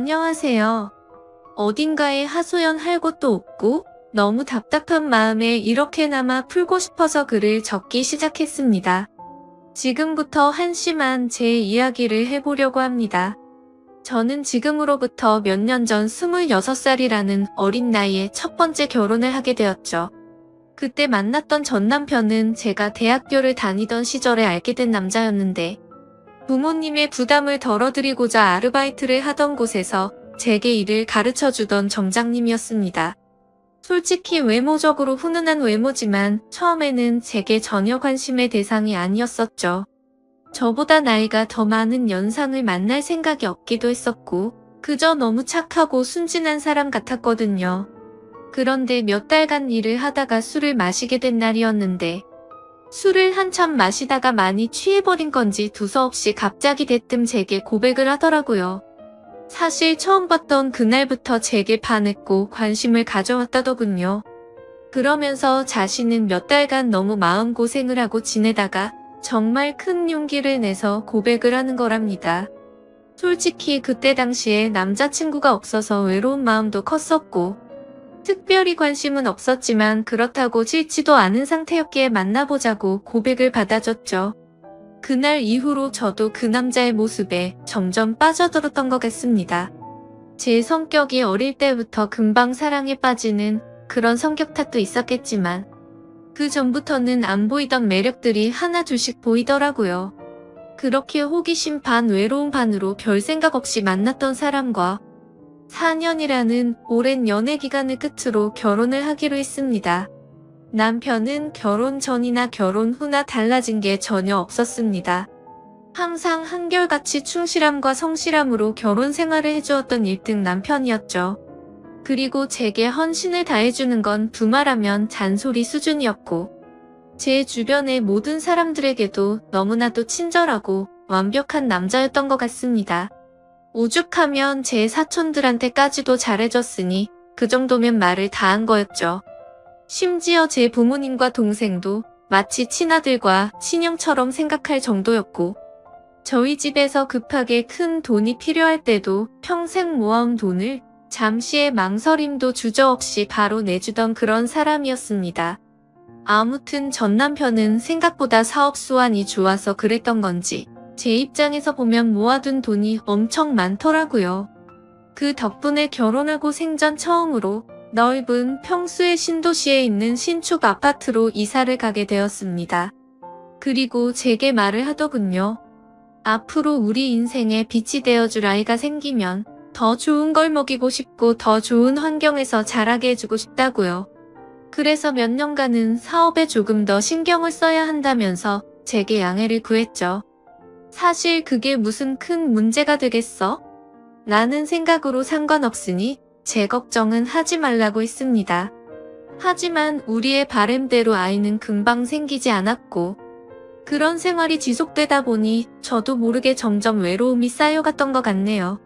안녕하세요. 어딘가에 하소연할 곳도 없고 너무 답답한 마음에 이렇게나마 풀고 싶어서 글을 적기 시작했습니다. 지금부터 한심한 제 이야기를 해보려고 합니다. 저는 지금으로부터 몇 년 전 26살이라는 어린 나이에 첫 번째 결혼을 하게 되었죠. 그때 만났던 전 남편은 제가 대학교를 다니던 시절에 알게 된 남자였는데 부모님의 부담을 덜어드리고자 아르바이트를 하던 곳에서 제게 일을 가르쳐주던 점장님이었습니다. 솔직히 외모적으로 훈훈한 외모지만 처음에는 제게 전혀 관심의 대상이 아니었었죠. 저보다 나이가 더 많은 연상을 만날 생각이 없기도 했었고 그저 너무 착하고 순진한 사람 같았거든요. 그런데 몇 달간 일을 하다가 술을 마시게 된 날이었는데 술을 한참 마시다가 많이 취해버린 건지 두서없이 갑자기 대뜸 제게 고백을 하더라고요. 사실 처음 봤던 그날부터 제게 반했고 관심을 가져왔다더군요. 그러면서 자신은 몇 달간 너무 마음고생을 하고 지내다가 정말 큰 용기를 내서 고백을 하는 거랍니다. 솔직히 그때 당시에 남자친구가 없어서 외로운 마음도 컸었고 특별히 관심은 없었지만 그렇다고 싫지도 않은 상태였기에 만나보자고 고백을 받아줬죠. 그날 이후로 저도 그 남자의 모습에 점점 빠져들었던 것 같습니다. 제 성격이 어릴 때부터 금방 사랑에 빠지는 그런 성격 탓도 있었겠지만 그 전부터는 안 보이던 매력들이 하나 둘씩 보이더라고요. 그렇게 호기심 반 외로움 반으로 별 생각 없이 만났던 사람과 4년이라는 오랜 연애 기간을 끝으로 결혼을 하기로 했습니다. 남편은 결혼 전이나 결혼 후나 달라진 게 전혀 없었습니다. 항상 한결같이 충실함과 성실함으로 결혼 생활을 해주었던 1등 남편이었죠. 그리고 제게 헌신을 다해주는 건 두말하면 잔소리 수준이었고 제 주변의 모든 사람들에게도 너무나도 친절하고 완벽한 남자였던 것 같습니다. 오죽하면 제 사촌들한테까지도 잘해줬으니 그 정도면 말을 다 한 거였죠. 심지어 제 부모님과 동생도 마치 친아들과 친형처럼 생각할 정도였고 저희 집에서 급하게 큰 돈이 필요할 때도 평생 모아온 돈을 잠시의 망설임도 주저없이 바로 내주던 그런 사람이었습니다. 아무튼 전 남편은 생각보다 사업 수완이 좋아서 그랬던 건지 제 입장에서 보면 모아둔 돈이 엄청 많더라고요. 그 덕분에 결혼하고 생전 처음으로 넓은 평수의 신도시에 있는 신축 아파트로 이사를 가게 되었습니다. 그리고 제게 말을 하더군요. 앞으로 우리 인생에 빛이 되어줄 아이가 생기면 더 좋은 걸 먹이고 싶고 더 좋은 환경에서 자라게 해주고 싶다고요. 그래서 몇 년간은 사업에 조금 더 신경을 써야 한다면서 제게 양해를 구했죠. 사실 그게 무슨 큰 문제가 되겠어? 라는 생각으로 상관없으니 제 걱정은 하지 말라고 했습니다. 하지만 우리의 바램대로 아이는 금방 생기지 않았고 그런 생활이 지속되다 보니 저도 모르게 점점 외로움이 쌓여갔던 것 같네요.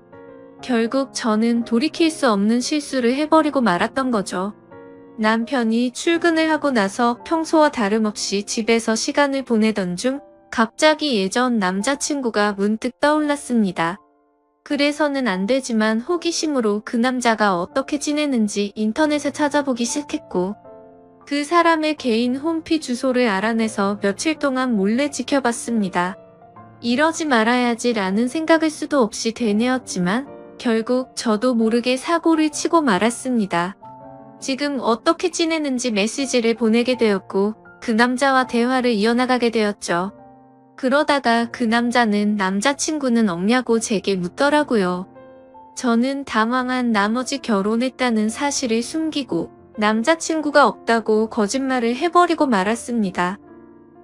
결국 저는 돌이킬 수 없는 실수를 해버리고 말았던 거죠. 남편이 출근을 하고 나서 평소와 다름없이 집에서 시간을 보내던 중 갑자기 예전 남자친구가 문득 떠올랐습니다. 그래서는 안 되지만 호기심으로 그 남자가 어떻게 지내는지 인터넷에 찾아보기 시작했고 그 사람의 개인 홈피 주소를 알아내서 며칠 동안 몰래 지켜봤습니다. 이러지 말아야지 라는 생각을 수도 없이 되뇌었지만 결국 저도 모르게 사고를 치고 말았습니다. 지금 어떻게 지내는지 메시지를 보내게 되었고 그 남자와 대화를 이어나가게 되었죠. 그러다가 그 남자는 남자친구는 없냐고 제게 묻더라고요. 저는 당황한 나머지 결혼했다는 사실을 숨기고 남자친구가 없다고 거짓말을 해버리고 말았습니다.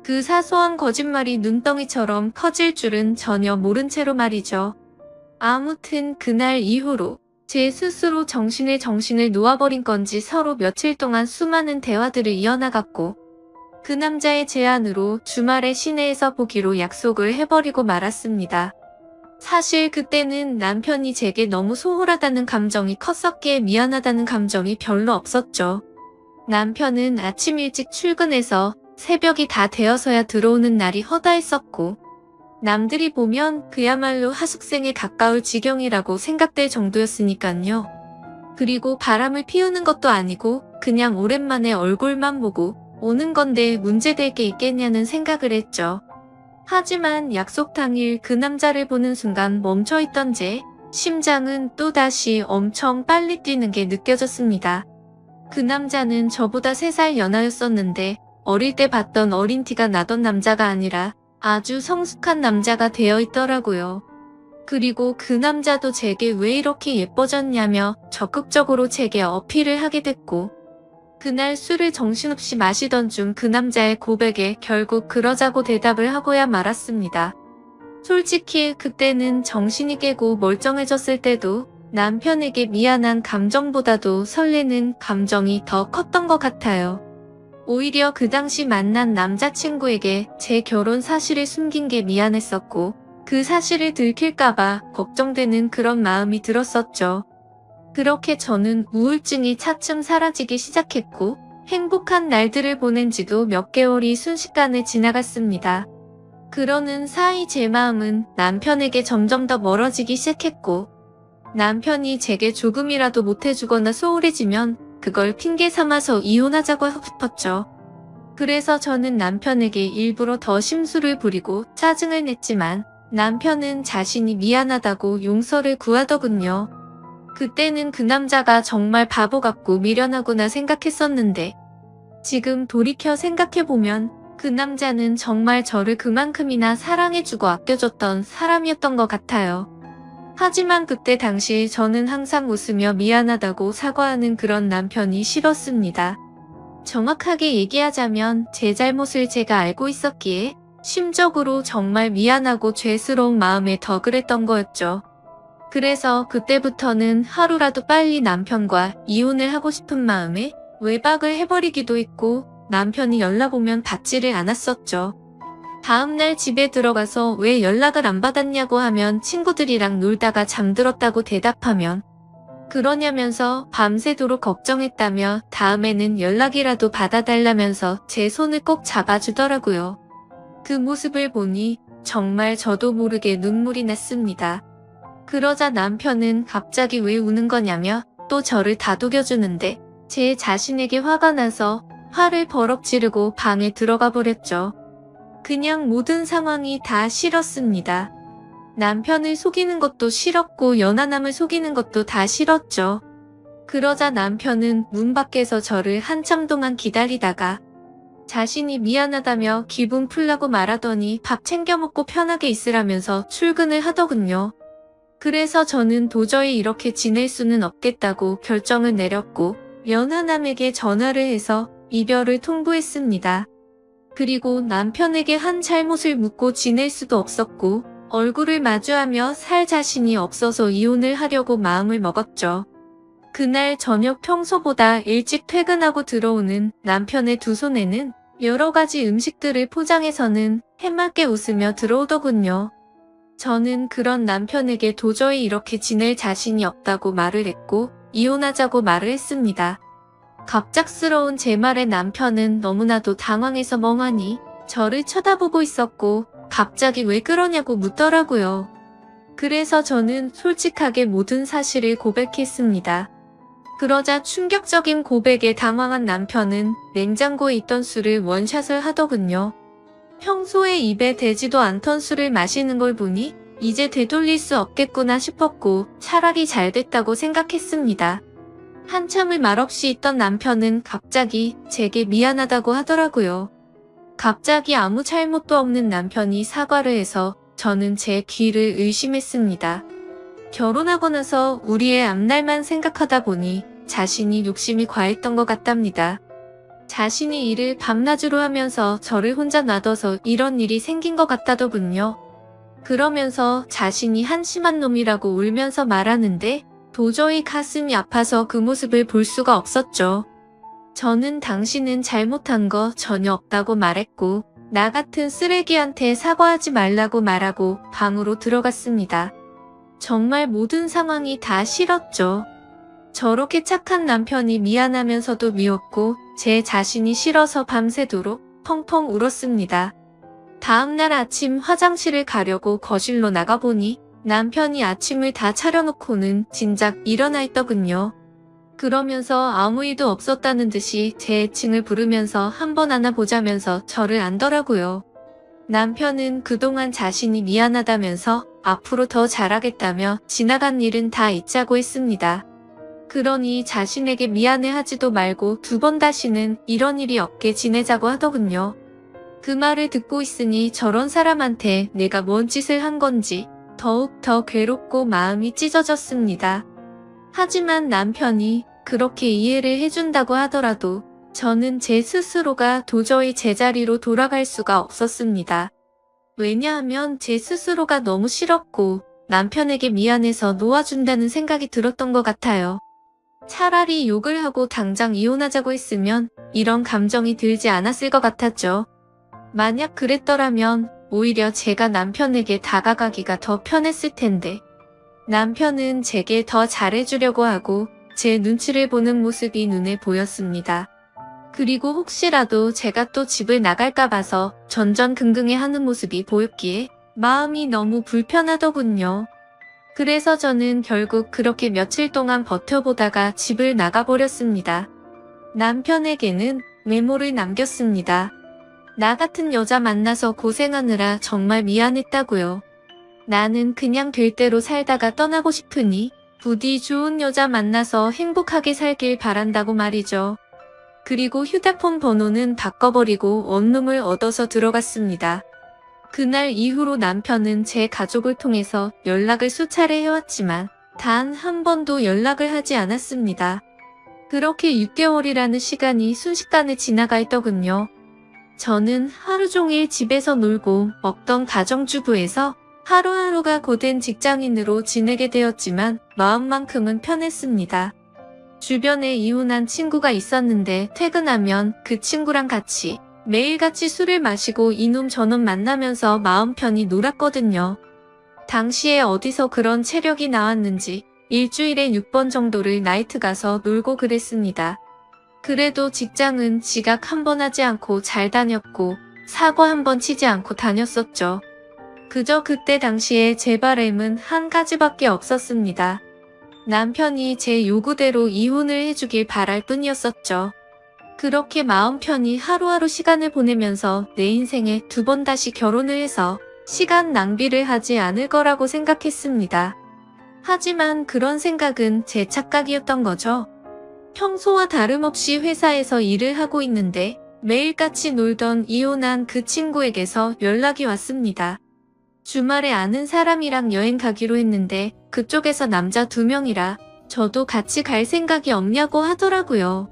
그 사소한 거짓말이 눈덩이처럼 커질 줄은 전혀 모른 채로 말이죠. 아무튼 그날 이후로 제 스스로 정신을 놓아버린 건지 서로 며칠 동안 수많은 대화들을 이어나갔고 그 남자의 제안으로 주말에 시내에서 보기로 약속을 해버리고 말았습니다. 사실 그때는 남편이 제게 너무 소홀하다는 감정이 컸었기에 미안하다는 감정이 별로 없었죠. 남편은 아침 일찍 출근해서 새벽이 다 되어서야 들어오는 날이 허다했었고 남들이 보면 그야말로 하숙생에 가까울 지경이라고 생각될 정도였으니깐요. 그리고 바람을 피우는 것도 아니고 그냥 오랜만에 얼굴만 보고 오는 건데 문제될 게 있겠냐는 생각을 했죠. 하지만 약속 당일 그 남자를 보는 순간 멈춰있던 제 심장은 또다시 엄청 빨리 뛰는 게 느껴졌습니다. 그 남자는 저보다 3살 연하였었는데 어릴 때 봤던 어린 티가 나던 남자가 아니라 아주 성숙한 남자가 되어 있더라고요. 그리고 그 남자도 제게 왜 이렇게 예뻐졌냐며 적극적으로 제게 어필을 하게 됐고, 그날 술을 정신없이 마시던 중 그 남자의 고백에 결국 그러자고 대답을 하고야 말았습니다. 솔직히 그때는 정신이 깨고 멀쩡해졌을 때도 남편에게 미안한 감정보다도 설레는 감정이 더 컸던 것 같아요. 오히려 그 당시 만난 남자친구에게 제 결혼 사실을 숨긴 게 미안했었고, 그 사실을 들킬까봐 걱정되는 그런 마음이 들었었죠. 그렇게 저는 우울증이 차츰 사라지기 시작했고, 행복한 날들을 보낸 지도 몇 개월이 순식간에 지나갔습니다. 그러는 사이 제 마음은 남편에게 점점 더 멀어지기 시작했고, 남편이 제게 조금이라도 못해주거나 소홀해지면 그걸 핑계 삼아서 이혼하자고 싶었죠. 그래서 저는 남편에게 일부러 더 심술을 부리고 짜증을 냈지만 남편은 자신이 미안하다고 용서를 구하더군요. 그때는 그 남자가 정말 바보 같고 미련하구나 생각했었는데 지금 돌이켜 생각해보면 그 남자는 정말 저를 그만큼이나 사랑해주고 아껴줬던 사람이었던 것 같아요. 하지만 그때 당시 저는 항상 웃으며 미안하다고 사과하는 그런 남편이 싫었습니다. 정확하게 얘기하자면 제 잘못을 제가 알고 있었기에 심적으로 정말 미안하고 죄스러운 마음에 더 그랬던 거였죠. 그래서 그때부터는 하루라도 빨리 남편과 이혼을 하고 싶은 마음에 외박을 해버리기도 했고 남편이 연락 오면 받지를 않았었죠. 다음날 집에 들어가서 왜 연락을 안 받았냐고 하면 친구들이랑 놀다가 잠들었다고 대답하면 그러냐면서 밤새도록 걱정했다며 다음에는 연락이라도 받아달라면서 제 손을 꼭 잡아주더라고요. 그 모습을 보니 정말 저도 모르게 눈물이 났습니다. 그러자 남편은 갑자기 왜 우는 거냐며 또 저를 다독여주는데 제 자신에게 화가 나서 화를 버럭 지르고 방에 들어가 버렸죠. 그냥 모든 상황이 다 싫었습니다. 남편을 속이는 것도 싫었고 연하남을 속이는 것도 다 싫었죠. 그러자 남편은 문 밖에서 저를 한참 동안 기다리다가 자신이 미안하다며 기분 풀라고 말하더니 밥 챙겨 먹고 편하게 있으라면서 출근을 하더군요. 그래서 저는 도저히 이렇게 지낼 수는 없겠다고 결정을 내렸고 연하남에게 전화를 해서 이별을 통보했습니다. 그리고 남편에게 한 잘못을 묻고 지낼 수도 없었고 얼굴을 마주하며 살 자신이 없어서 이혼을 하려고 마음을 먹었죠. 그날 저녁 평소보다 일찍 퇴근하고 들어오는 남편의 두 손에는 여러 가지 음식들을 포장해서는 해맑게 웃으며 들어오더군요. 저는 그런 남편에게 도저히 이렇게 지낼 자신이 없다고 말을 했고 이혼하자고 말을 했습니다. 갑작스러운 제 말에 남편은 너무나도 당황해서 멍하니 저를 쳐다보고 있었고 갑자기 왜 그러냐고 묻더라고요. 그래서 저는 솔직하게 모든 사실을 고백했습니다. 그러자 충격적인 고백에 당황한 남편은 냉장고에 있던 술을 원샷을 하더군요. 평소에 입에 대지도 않던 술을 마시는 걸 보니 이제 되돌릴 수 없겠구나 싶었고 차라리 잘 됐다고 생각했습니다. 한참을 말없이 있던 남편은 갑자기 제게 미안하다고 하더라고요. 갑자기 아무 잘못도 없는 남편이 사과를 해서 저는 제 귀를 의심했습니다. 결혼하고 나서 우리의 앞날만 생각하다 보니 자신이 욕심이 과했던 것 같답니다. 자신이 일을 밤낮으로 하면서 저를 혼자 놔둬서 이런 일이 생긴 것 같다더군요. 그러면서 자신이 한심한 놈이라고 울면서 말하는데 도저히 가슴이 아파서 그 모습을 볼 수가 없었죠. 저는 당신은 잘못한 거 전혀 없다고 말했고 나 같은 쓰레기한테 사과하지 말라고 말하고 방으로 들어갔습니다. 정말 모든 상황이 다 싫었죠. 저렇게 착한 남편이 미안하면서도 미웠고 제 자신이 싫어서 밤새도록 펑펑 울었습니다. 다음날 아침 화장실을 가려고 거실로 나가보니 남편이 아침을 다 차려놓고는 진작 일어나 있더군요. 그러면서 아무 일도 없었다는 듯이 제 애칭을 부르면서 한번 안아보자면서 저를 안더라고요. 남편은 그동안 자신이 미안하다면서 앞으로 더 잘하겠다며 지나간 일은 다 잊자고 했습니다. 그러니 자신에게 미안해하지도 말고 두 번 다시는 이런 일이 없게 지내자고 하더군요. 그 말을 듣고 있으니 저런 사람한테 내가 뭔 짓을 한 건지 더욱 더 괴롭고 마음이 찢어졌습니다. 하지만 남편이 그렇게 이해를 해준다고 하더라도 저는 제 스스로가 도저히 제자리로 돌아갈 수가 없었습니다. 왜냐하면 제 스스로가 너무 싫었고 남편에게 미안해서 놓아준다는 생각이 들었던 것 같아요. 차라리 욕을 하고 당장 이혼하자고 했으면 이런 감정이 들지 않았을 것 같았죠. 만약 그랬더라면 오히려 제가 남편에게 다가가기가 더 편했을 텐데. 남편은 제게 더 잘해주려고 하고 제 눈치를 보는 모습이 눈에 보였습니다. 그리고 혹시라도 제가 또 집을 나갈까 봐서 전전긍긍해하는 모습이 보였기에 마음이 너무 불편하더군요. 그래서 저는 결국 그렇게 며칠 동안 버텨보다가 집을 나가버렸습니다. 남편에게는 메모를 남겼습니다. 나 같은 여자 만나서 고생하느라 정말 미안했다고요. 나는 그냥 될 대로 살다가 떠나고 싶으니 부디 좋은 여자 만나서 행복하게 살길 바란다고 말이죠. 그리고 휴대폰 번호는 바꿔버리고 원룸을 얻어서 들어갔습니다. 그날 이후로 남편은 제 가족을 통해서 연락을 수차례 해왔지만 단 한 번도 연락을 하지 않았습니다. 그렇게 6개월이라는 시간이 순식간에 지나가 있더군요. 저는 하루 종일 집에서 놀고 먹던 가정주부에서 하루하루가 고된 직장인으로 지내게 되었지만 마음만큼은 편했습니다. 주변에 이혼한 친구가 있었는데 퇴근하면 그 친구랑 같이 매일같이 술을 마시고 이놈 저놈 만나면서 마음 편히 놀았거든요. 당시에 어디서 그런 체력이 나왔는지 일주일에 6번 정도를 나이트 가서 놀고 그랬습니다. 그래도 직장은 지각 한 번 하지 않고 잘 다녔고 사고 한 번 치지 않고 다녔었죠. 그저 그때 당시에 제 바람은 한 가지밖에 없었습니다. 남편이 제 요구대로 이혼을 해주길 바랄 뿐이었었죠. 그렇게 마음 편히 하루하루 시간을 보내면서 내 인생에 두 번 다시 결혼을 해서 시간 낭비를 하지 않을 거라고 생각했습니다. 하지만 그런 생각은 제 착각이었던 거죠. 평소와 다름없이 회사에서 일을 하고 있는데 매일같이 놀던 이혼한 그 친구에게서 연락이 왔습니다. 주말에 아는 사람이랑 여행 가기로 했는데 그쪽에서 남자 2명이라 저도 같이 갈 생각이 없냐고 하더라고요.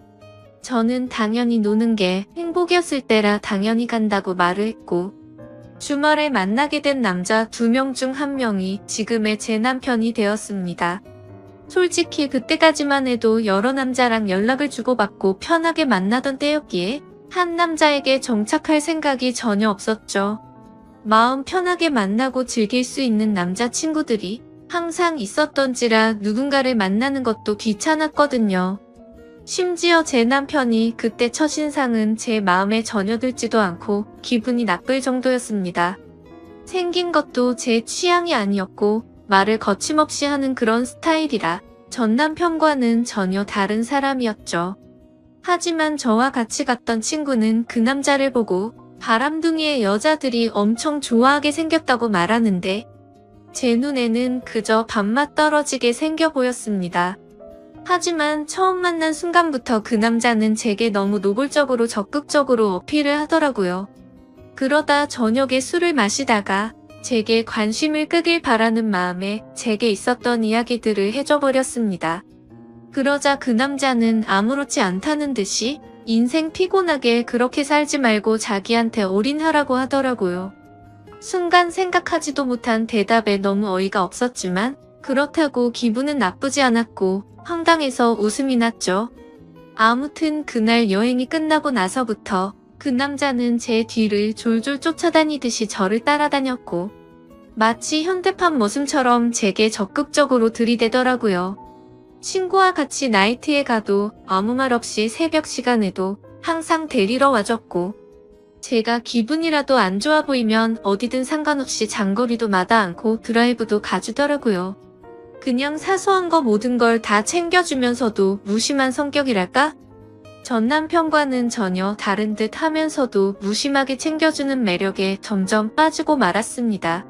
저는 당연히 노는 게 행복이었을 때라 당연히 간다고 말을 했고 주말에 만나게 된 남자 2명 중 1명이 지금의 제 남편이 되었습니다. 솔직히 그때까지만 해도 여러 남자랑 연락을 주고받고 편하게 만나던 때였기에 한 남자에게 정착할 생각이 전혀 없었죠. 마음 편하게 만나고 즐길 수 있는 남자친구들이 항상 있었던지라 누군가를 만나는 것도 귀찮았거든요. 심지어 제 남편이 그때 첫인상은 제 마음에 전혀 들지도 않고 기분이 나쁠 정도였습니다. 생긴 것도 제 취향이 아니었고 말을 거침없이 하는 그런 스타일이라 전 남편과는 전혀 다른 사람이었죠. 하지만 저와 같이 갔던 친구는 그 남자를 보고 바람둥이의 여자들이 엄청 좋아하게 생겼다고 말하는데 제 눈에는 그저 밥맛 떨어지게 생겨 보였습니다. 하지만 처음 만난 순간부터 그 남자는 제게 너무 노골적으로 적극적으로 어필을 하더라고요. 그러다 저녁에 술을 마시다가 제게 관심을 끄길 바라는 마음에 제게 있었던 이야기들을 해줘버렸습니다. 그러자 그 남자는 아무렇지 않다는 듯이 인생 피곤하게 그렇게 살지 말고 자기한테 올인하라고 하더라고요. 순간 생각하지도 못한 대답에 너무 어이가 없었지만 그렇다고 기분은 나쁘지 않았고 황당해서 웃음이 났죠. 아무튼 그날 여행이 끝나고 나서부터 그 남자는 제 뒤를 졸졸 쫓아다니듯이 저를 따라다녔고 마치 현대판 머슴처럼 제게 적극적으로 들이대더라고요. 친구와 같이 나이트에 가도 아무 말 없이 새벽 시간에도 항상 데리러 와줬고 제가 기분이라도 안 좋아 보이면 어디든 상관없이 장거리도 마다 않고 드라이브도 가주더라고요. 그냥 사소한 거 모든 걸 다 챙겨주면서도 무심한 성격이랄까? 전 남편과는 전혀 다른 듯 하면서도 무심하게 챙겨주는 매력에 점점 빠지고 말았습니다.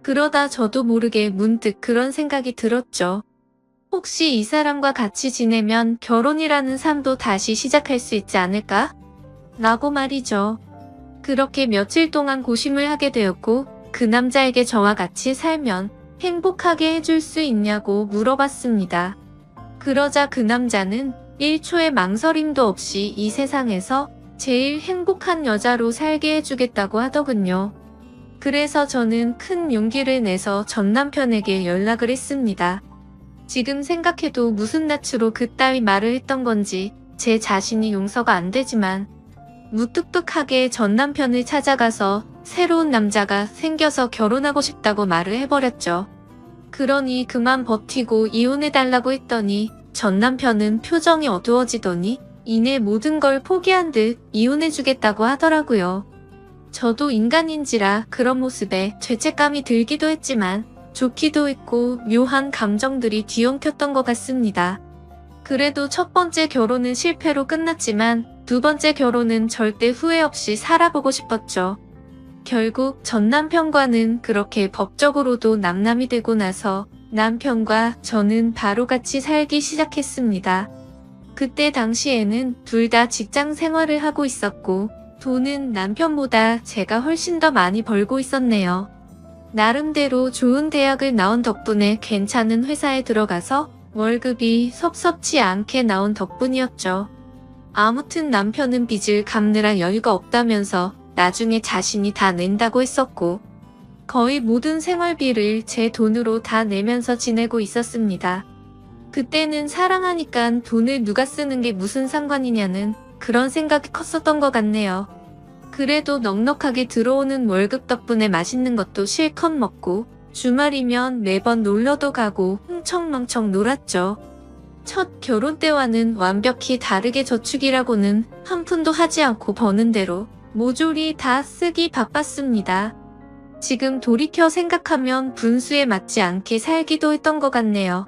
그러다 저도 모르게 문득 그런 생각이 들었죠. 혹시 이 사람과 같이 지내면 결혼이라는 삶도 다시 시작할 수 있지 않을까? 라고 말이죠. 그렇게 며칠 동안 고심을 하게 되었고 그 남자에게 저와 같이 살면 행복하게 해줄 수 있냐고 물어봤습니다. 그러자 그 남자는 1초의 망설임도 없이 이 세상에서 제일 행복한 여자로 살게 해주겠다고 하더군요. 그래서 저는 큰 용기를 내서 전 남편에게 연락을 했습니다. 지금 생각해도 무슨 낯으로 그따위 말을 했던 건지 제 자신이 용서가 안 되지만 무뚝뚝하게 전 남편을 찾아가서 새로운 남자가 생겨서 결혼하고 싶다고 말을 해버렸죠. 그러니 그만 버티고 이혼해달라고 했더니 전 남편은 표정이 어두워지더니 이내 모든 걸 포기한 듯 이혼해주겠다고 하더라고요. 저도 인간인지라 그런 모습에 죄책감이 들기도 했지만 좋기도 했고 묘한 감정들이 뒤엉켰던 것 같습니다. 그래도 첫 번째 결혼은 실패로 끝났지만 두 번째 결혼은 절대 후회 없이 살아보고 싶었죠. 결국 전 남편과는 그렇게 법적으로도 남남이 되고 나서 남편과 저는 바로 같이 살기 시작했습니다. 그때 당시에는 둘 다 직장 생활을 하고 있었고 돈은 남편보다 제가 훨씬 더 많이 벌고 있었네요. 나름대로 좋은 대학을 나온 덕분에 괜찮은 회사에 들어가서 월급이 섭섭치 않게 나온 덕분이었죠. 아무튼 남편은 빚을 갚느라 여유가 없다면서 나중에 자신이 다 낸다고 했었고 거의 모든 생활비를 제 돈으로 다 내면서 지내고 있었습니다. 그때는 사랑하니까 돈을 누가 쓰는 게 무슨 상관이냐는 그런 생각이 컸었던 것 같네요. 그래도 넉넉하게 들어오는 월급 덕분에 맛있는 것도 실컷 먹고 주말이면 매번 놀러도 가고 흥청망청 놀았죠. 첫 결혼 때와는 완벽히 다르게 저축이라고는 한 푼도 하지 않고 버는 대로 모조리 다 쓰기 바빴습니다. 지금 돌이켜 생각하면 분수에 맞지 않게 살기도 했던 것 같네요.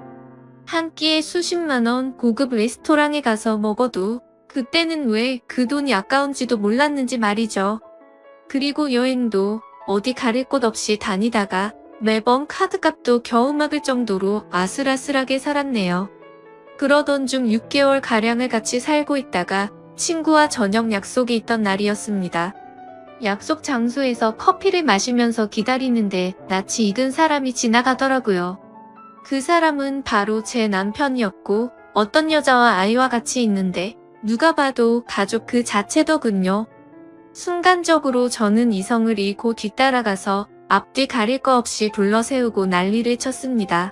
한 끼에 수십만 원 고급 레스토랑에 가서 먹어도 그때는 왜 그 돈이 아까운지도 몰랐는지 말이죠. 그리고 여행도 어디 가릴 곳 없이 다니다가 매번 카드값도 겨우 막을 정도로 아슬아슬하게 살았네요. 그러던 중 6개월가량을 같이 살고 있다가 친구와 저녁 약속이 있던 날이었습니다. 약속 장소에서 커피를 마시면서 기다리는데 낯이 익은 사람이 지나가더라고요. 그 사람은 바로 제 남편이었고 어떤 여자와 아이와 같이 있는데 누가 봐도 가족 그 자체더군요. 순간적으로 저는 이성을 잃고 뒤따라가서 앞뒤 가릴 거 없이 불러세우고 난리를 쳤습니다.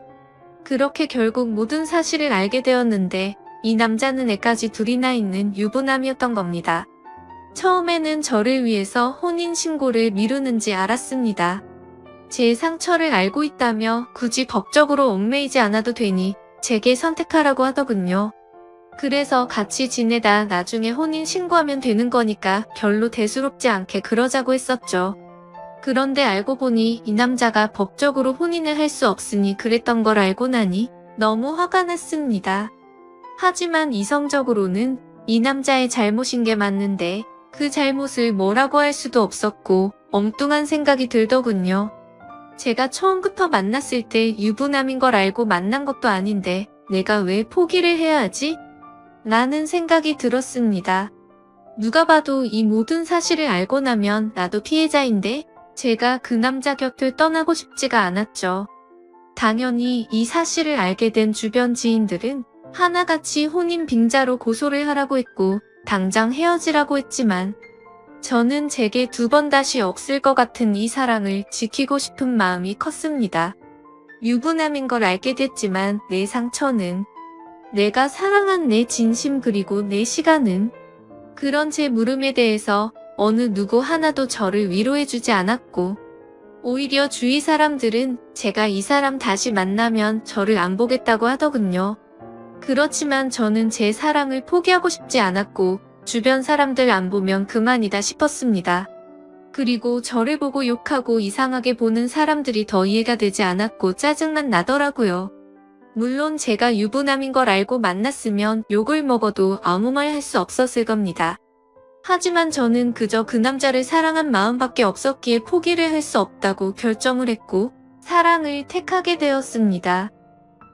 그렇게 결국 모든 사실을 알게 되었는데 이 남자는 애까지 둘이나 있는 유부남이었던 겁니다. 처음에는 저를 위해서 혼인신고를 미루는지 알았습니다. 제 상처를 알고 있다며 굳이 법적으로 얽매이지 않아도 되니 제게 선택하라고 하더군요. 그래서 같이 지내다 나중에 혼인신고하면 되는 거니까 별로 대수롭지 않게 그러자고 했었죠. 그런데 알고 보니 이 남자가 법적으로 혼인을 할 수 없으니 그랬던 걸 알고 나니 너무 화가 났습니다. 하지만 이성적으로는 이 남자의 잘못인 게 맞는데 그 잘못을 뭐라고 할 수도 없었고 엉뚱한 생각이 들더군요. 제가 처음부터 만났을 때 유부남인 걸 알고 만난 것도 아닌데 내가 왜 포기를 해야 하지? 라는 생각이 들었습니다. 누가 봐도 이 모든 사실을 알고 나면 나도 피해자인데 제가 그 남자 곁을 떠나고 싶지가 않았죠. 당연히 이 사실을 알게 된 주변 지인들은 하나같이 혼인 빙자로 고소를 하라고 했고 당장 헤어지라고 했지만 저는 제게 두 번 다시 없을 것 같은 이 사랑을 지키고 싶은 마음이 컸습니다. 유부남인 걸 알게 됐지만 내 상처는, 내가 사랑한 내 진심 그리고 내 시간은, 그런 제 물음에 대해서 어느 누구 하나도 저를 위로해주지 않았고 오히려 주위 사람들은 제가 이 사람 다시 만나면 저를 안 보겠다고 하더군요. 그렇지만 저는 제 사랑을 포기하고 싶지 않았고 주변 사람들 안 보면 그만이다 싶었습니다. 그리고 저를 보고 욕하고 이상하게 보는 사람들이 더 이해가 되지 않았고 짜증만 나더라고요. 물론 제가 유부남인 걸 알고 만났으면 욕을 먹어도 아무 말 할 수 없었을 겁니다. 하지만 저는 그저 그 남자를 사랑한 마음밖에 없었기에 포기를 할 수 없다고 결정을 했고 사랑을 택하게 되었습니다.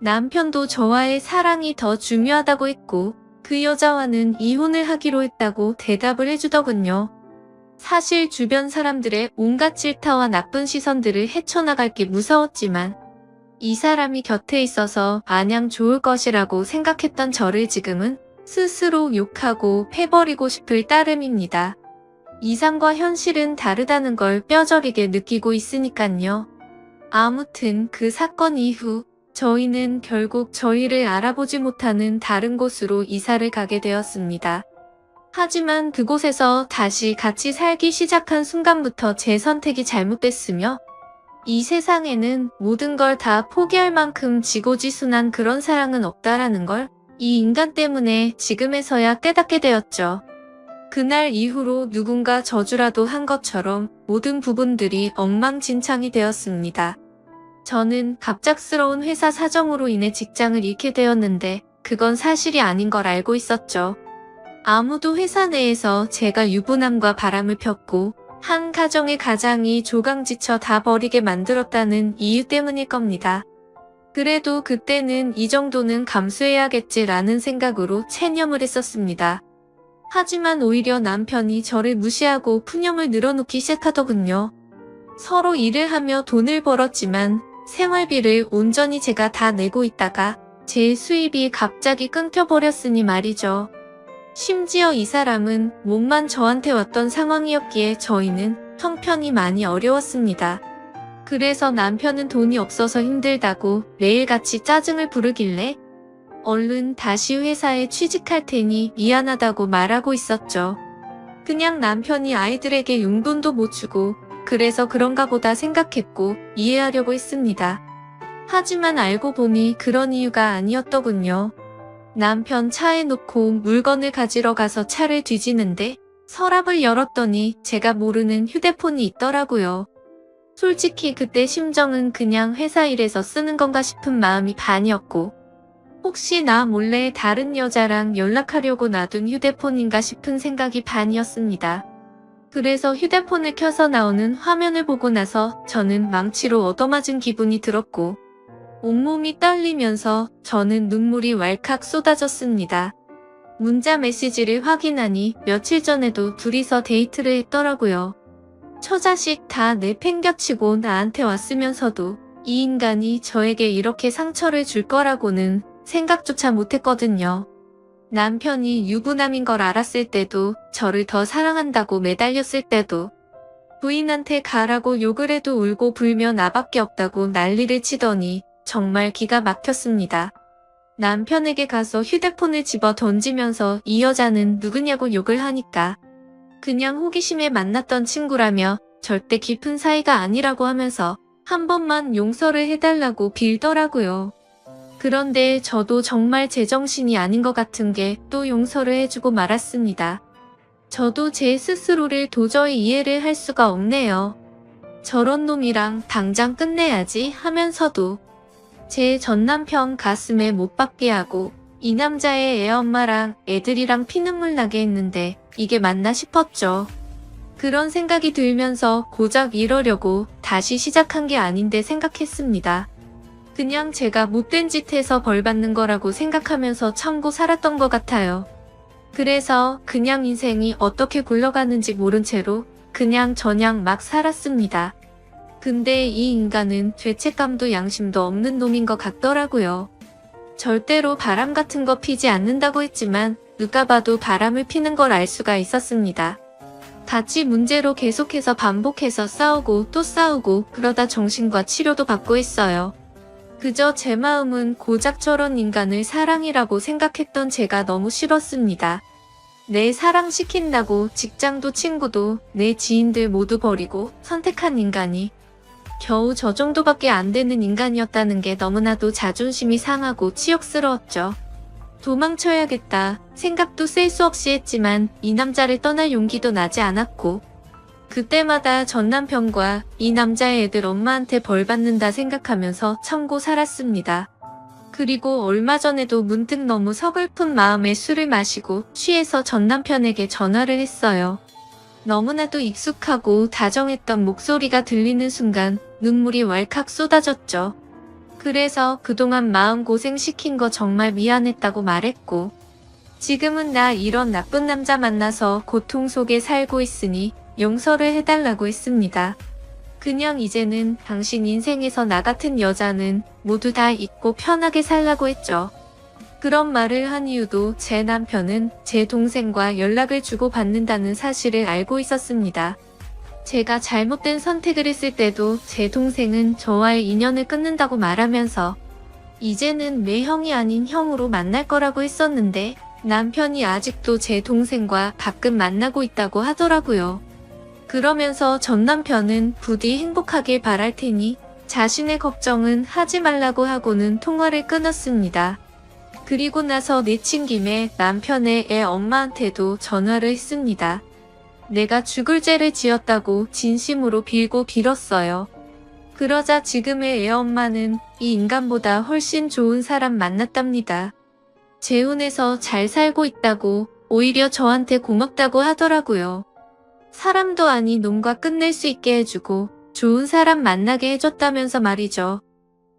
남편도 저와의 사랑이 더 중요하다고 했고 그 여자와는 이혼을 하기로 했다고 대답을 해주더군요. 사실 주변 사람들의 온갖 질타와 나쁜 시선들을 헤쳐나갈 게 무서웠지만 이 사람이 곁에 있어서 마냥 좋을 것이라고 생각했던 저를 지금은 스스로 욕하고 패버리고 싶을 따름입니다. 이상과 현실은 다르다는 걸 뼈저리게 느끼고 있으니깐요. 아무튼 그 사건 이후 저희는 결국 저희를 알아보지 못하는 다른 곳으로 이사를 가게 되었습니다. 하지만 그곳에서 다시 같이 살기 시작한 순간부터 제 선택이 잘못됐으며 이 세상에는 모든 걸 다 포기할 만큼 지고지순한 그런 사랑은 없다라는 걸 이 인간 때문에 지금에서야 깨닫게 되었죠. 그날 이후로 누군가 저주라도 한 것처럼 모든 부분들이 엉망진창이 되었습니다. 저는 갑작스러운 회사 사정으로 인해 직장을 잃게 되었는데 그건 사실이 아닌 걸 알고 있었죠. 아무도 회사 내에서 제가 유부남과 바람을 폈고 한 가정의 가장이 조강지쳐 다 버리게 만들었다는 이유 때문일 겁니다. 그래도 그때는 이 정도는 감수해야겠지라는 생각으로 체념을 했었습니다. 하지만 오히려 남편이 저를 무시하고 푸념을 늘어놓기 시작하더군요. 서로 일을 하며 돈을 벌었지만 생활비를 온전히 제가 다 내고 있다가 제 수입이 갑자기 끊겨버렸으니 말이죠. 심지어 이 사람은 몸만 저한테 왔던 상황이었기에 저희는 형편이 많이 어려웠습니다. 그래서 남편은 돈이 없어서 힘들다고 매일같이 짜증을 부르길래 얼른 다시 회사에 취직할 테니 미안하다고 말하고 있었죠. 그냥 남편이 아이들에게 용돈도 못 주고 그래서 그런가 보다 생각했고 이해하려고 했습니다. 하지만 알고 보니 그런 이유가 아니었더군요. 남편 차에 놓고 물건을 가지러 가서 차를 뒤지는데 서랍을 열었더니 제가 모르는 휴대폰이 있더라고요. 솔직히 그때 심정은 그냥 회사 일에서 쓰는 건가 싶은 마음이 반이었고 혹시 나 몰래 다른 여자랑 연락하려고 놔둔 휴대폰인가 싶은 생각이 반이었습니다. 그래서 휴대폰을 켜서 나오는 화면을 보고 나서 저는 망치로 얻어맞은 기분이 들었고 온몸이 떨리면서 저는 눈물이 왈칵 쏟아졌습니다. 문자 메시지를 확인하니 며칠 전에도 둘이서 데이트를 했더라고요. 처자식 다 내팽겨치고 나한테 왔으면서도 이 인간이 저에게 이렇게 상처를 줄 거라고는 생각조차 못했거든요. 남편이 유부남인 걸 알았을 때도 저를 더 사랑한다고 매달렸을 때도 부인한테 가라고 욕을 해도 울고 불며 나밖에 없다고 난리를 치더니 정말 기가 막혔습니다. 남편에게 가서 휴대폰을 집어 던지면서 이 여자는 누구냐고 욕을 하니까 그냥 호기심에 만났던 친구라며 절대 깊은 사이가 아니라고 하면서 한 번만 용서를 해달라고 빌더라고요. 그런데 저도 정말 제정신이 아닌 것 같은 게 또 용서를 해주고 말았습니다. 저도 제 스스로를 도저히 이해를 할 수가 없네요. 저런 놈이랑 당장 끝내야지 하면서도 제 전남편 가슴에 못 박게 하고 이 남자의 애엄마랑 애들이랑 피눈물 나게 했는데 이게 맞나 싶었죠. 그런 생각이 들면서 고작 이러려고 다시 시작한 게 아닌데 생각했습니다. 그냥 제가 못된 짓 해서 벌 받는 거라고 생각하면서 참고 살았던 것 같아요. 그래서 그냥 인생이 어떻게 굴러가는지 모른 채로 그냥 저냥 막 살았습니다. 근데 이 인간은 죄책감도 양심도 없는 놈인 것 같더라고요. 절대로 바람 같은 거 피지 않는다고 했지만 누가 봐도 바람을 피는 걸 알 수가 있었습니다. 같이 문제로 계속해서 반복해서 싸우고 또 싸우고 그러다 정신과 치료도 받고 했어요. 그저 제 마음은 고작 저런 인간을 사랑이라고 생각했던 제가 너무 싫었습니다. 내 사랑시킨다고 직장도 친구도 내 지인들 모두 버리고 선택한 인간이 겨우 저 정도밖에 안 되는 인간이었다는 게 너무나도 자존심이 상하고 치욕스러웠죠. 도망쳐야겠다 생각도 셀 수 없이 했지만 이 남자를 떠날 용기도 나지 않았고 그때마다 전 남편과 이 남자의 애들 엄마한테 벌 받는다 생각하면서 참고 살았습니다. 그리고 얼마 전에도 문득 너무 서글픈 마음에 술을 마시고 취해서 전 남편에게 전화를 했어요. 너무나도 익숙하고 다정했던 목소리가 들리는 순간 눈물이 왈칵 쏟아졌죠. 그래서 그동안 마음고생 시킨 거 정말 미안했다고 말했고 지금은 나 이런 나쁜 남자 만나서 고통 속에 살고 있으니 용서를 해달라고 했습니다. 그냥 이제는 당신 인생에서 나 같은 여자는 모두 다 잊고 편하게 살라고 했죠. 그런 말을 한 이유도 제 남편은 제 동생과 연락을 주고받는다는 사실을 알고 있었습니다. 제가 잘못된 선택을 했을 때도 제 동생은 저와의 인연을 끊는다고 말하면서 이제는 내 형이 아닌 형으로 만날 거라고 했었는데 남편이 아직도 제 동생과 가끔 만나고 있다고 하더라고요. 그러면서 전 남편은 부디 행복하길 바랄 테니 자신의 걱정은 하지 말라고 하고는 통화를 끊었습니다. 그리고 나서 내친 김에 남편의 애 엄마한테도 전화를 했습니다. 내가 죽을 죄를 지었다고 진심으로 빌고 빌었어요. 그러자 지금의 애 엄마는 이 인간보다 훨씬 좋은 사람 만났답니다. 재혼해서 잘 살고 있다고 오히려 저한테 고맙다고 하더라고요. 사람도 아닌 놈과 끝낼 수 있게 해주고 좋은 사람 만나게 해줬다면서 말이죠.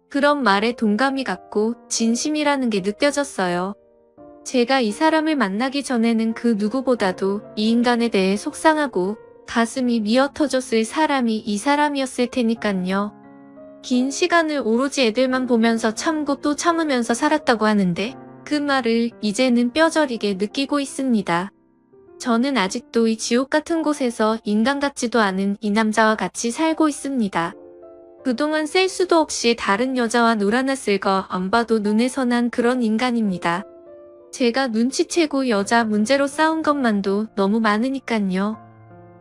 그런 말에 동감이 갔고 진심이라는 게 느껴졌어요. 제가 이 사람을 만나기 전에는 그 누구보다도 이 인간에 대해 속상하고 가슴이 미어터졌을 사람이 이 사람이었을 테니깐요. 긴 시간을 오로지 애들만 보면서 참고 또 참으면서 살았다고 하는데 그 말을 이제는 뼈저리게 느끼고 있습니다. 저는 아직도 이 지옥 같은 곳에서 인간 같지도 않은 이 남자와 같이 살고 있습니다. 그동안 셀 수도 없이 다른 여자와 놀아났을 거 안 봐도 눈에 선한 그런 인간입니다. 제가 눈치채고 여자 문제로 싸운 것만도 너무 많으니깐요.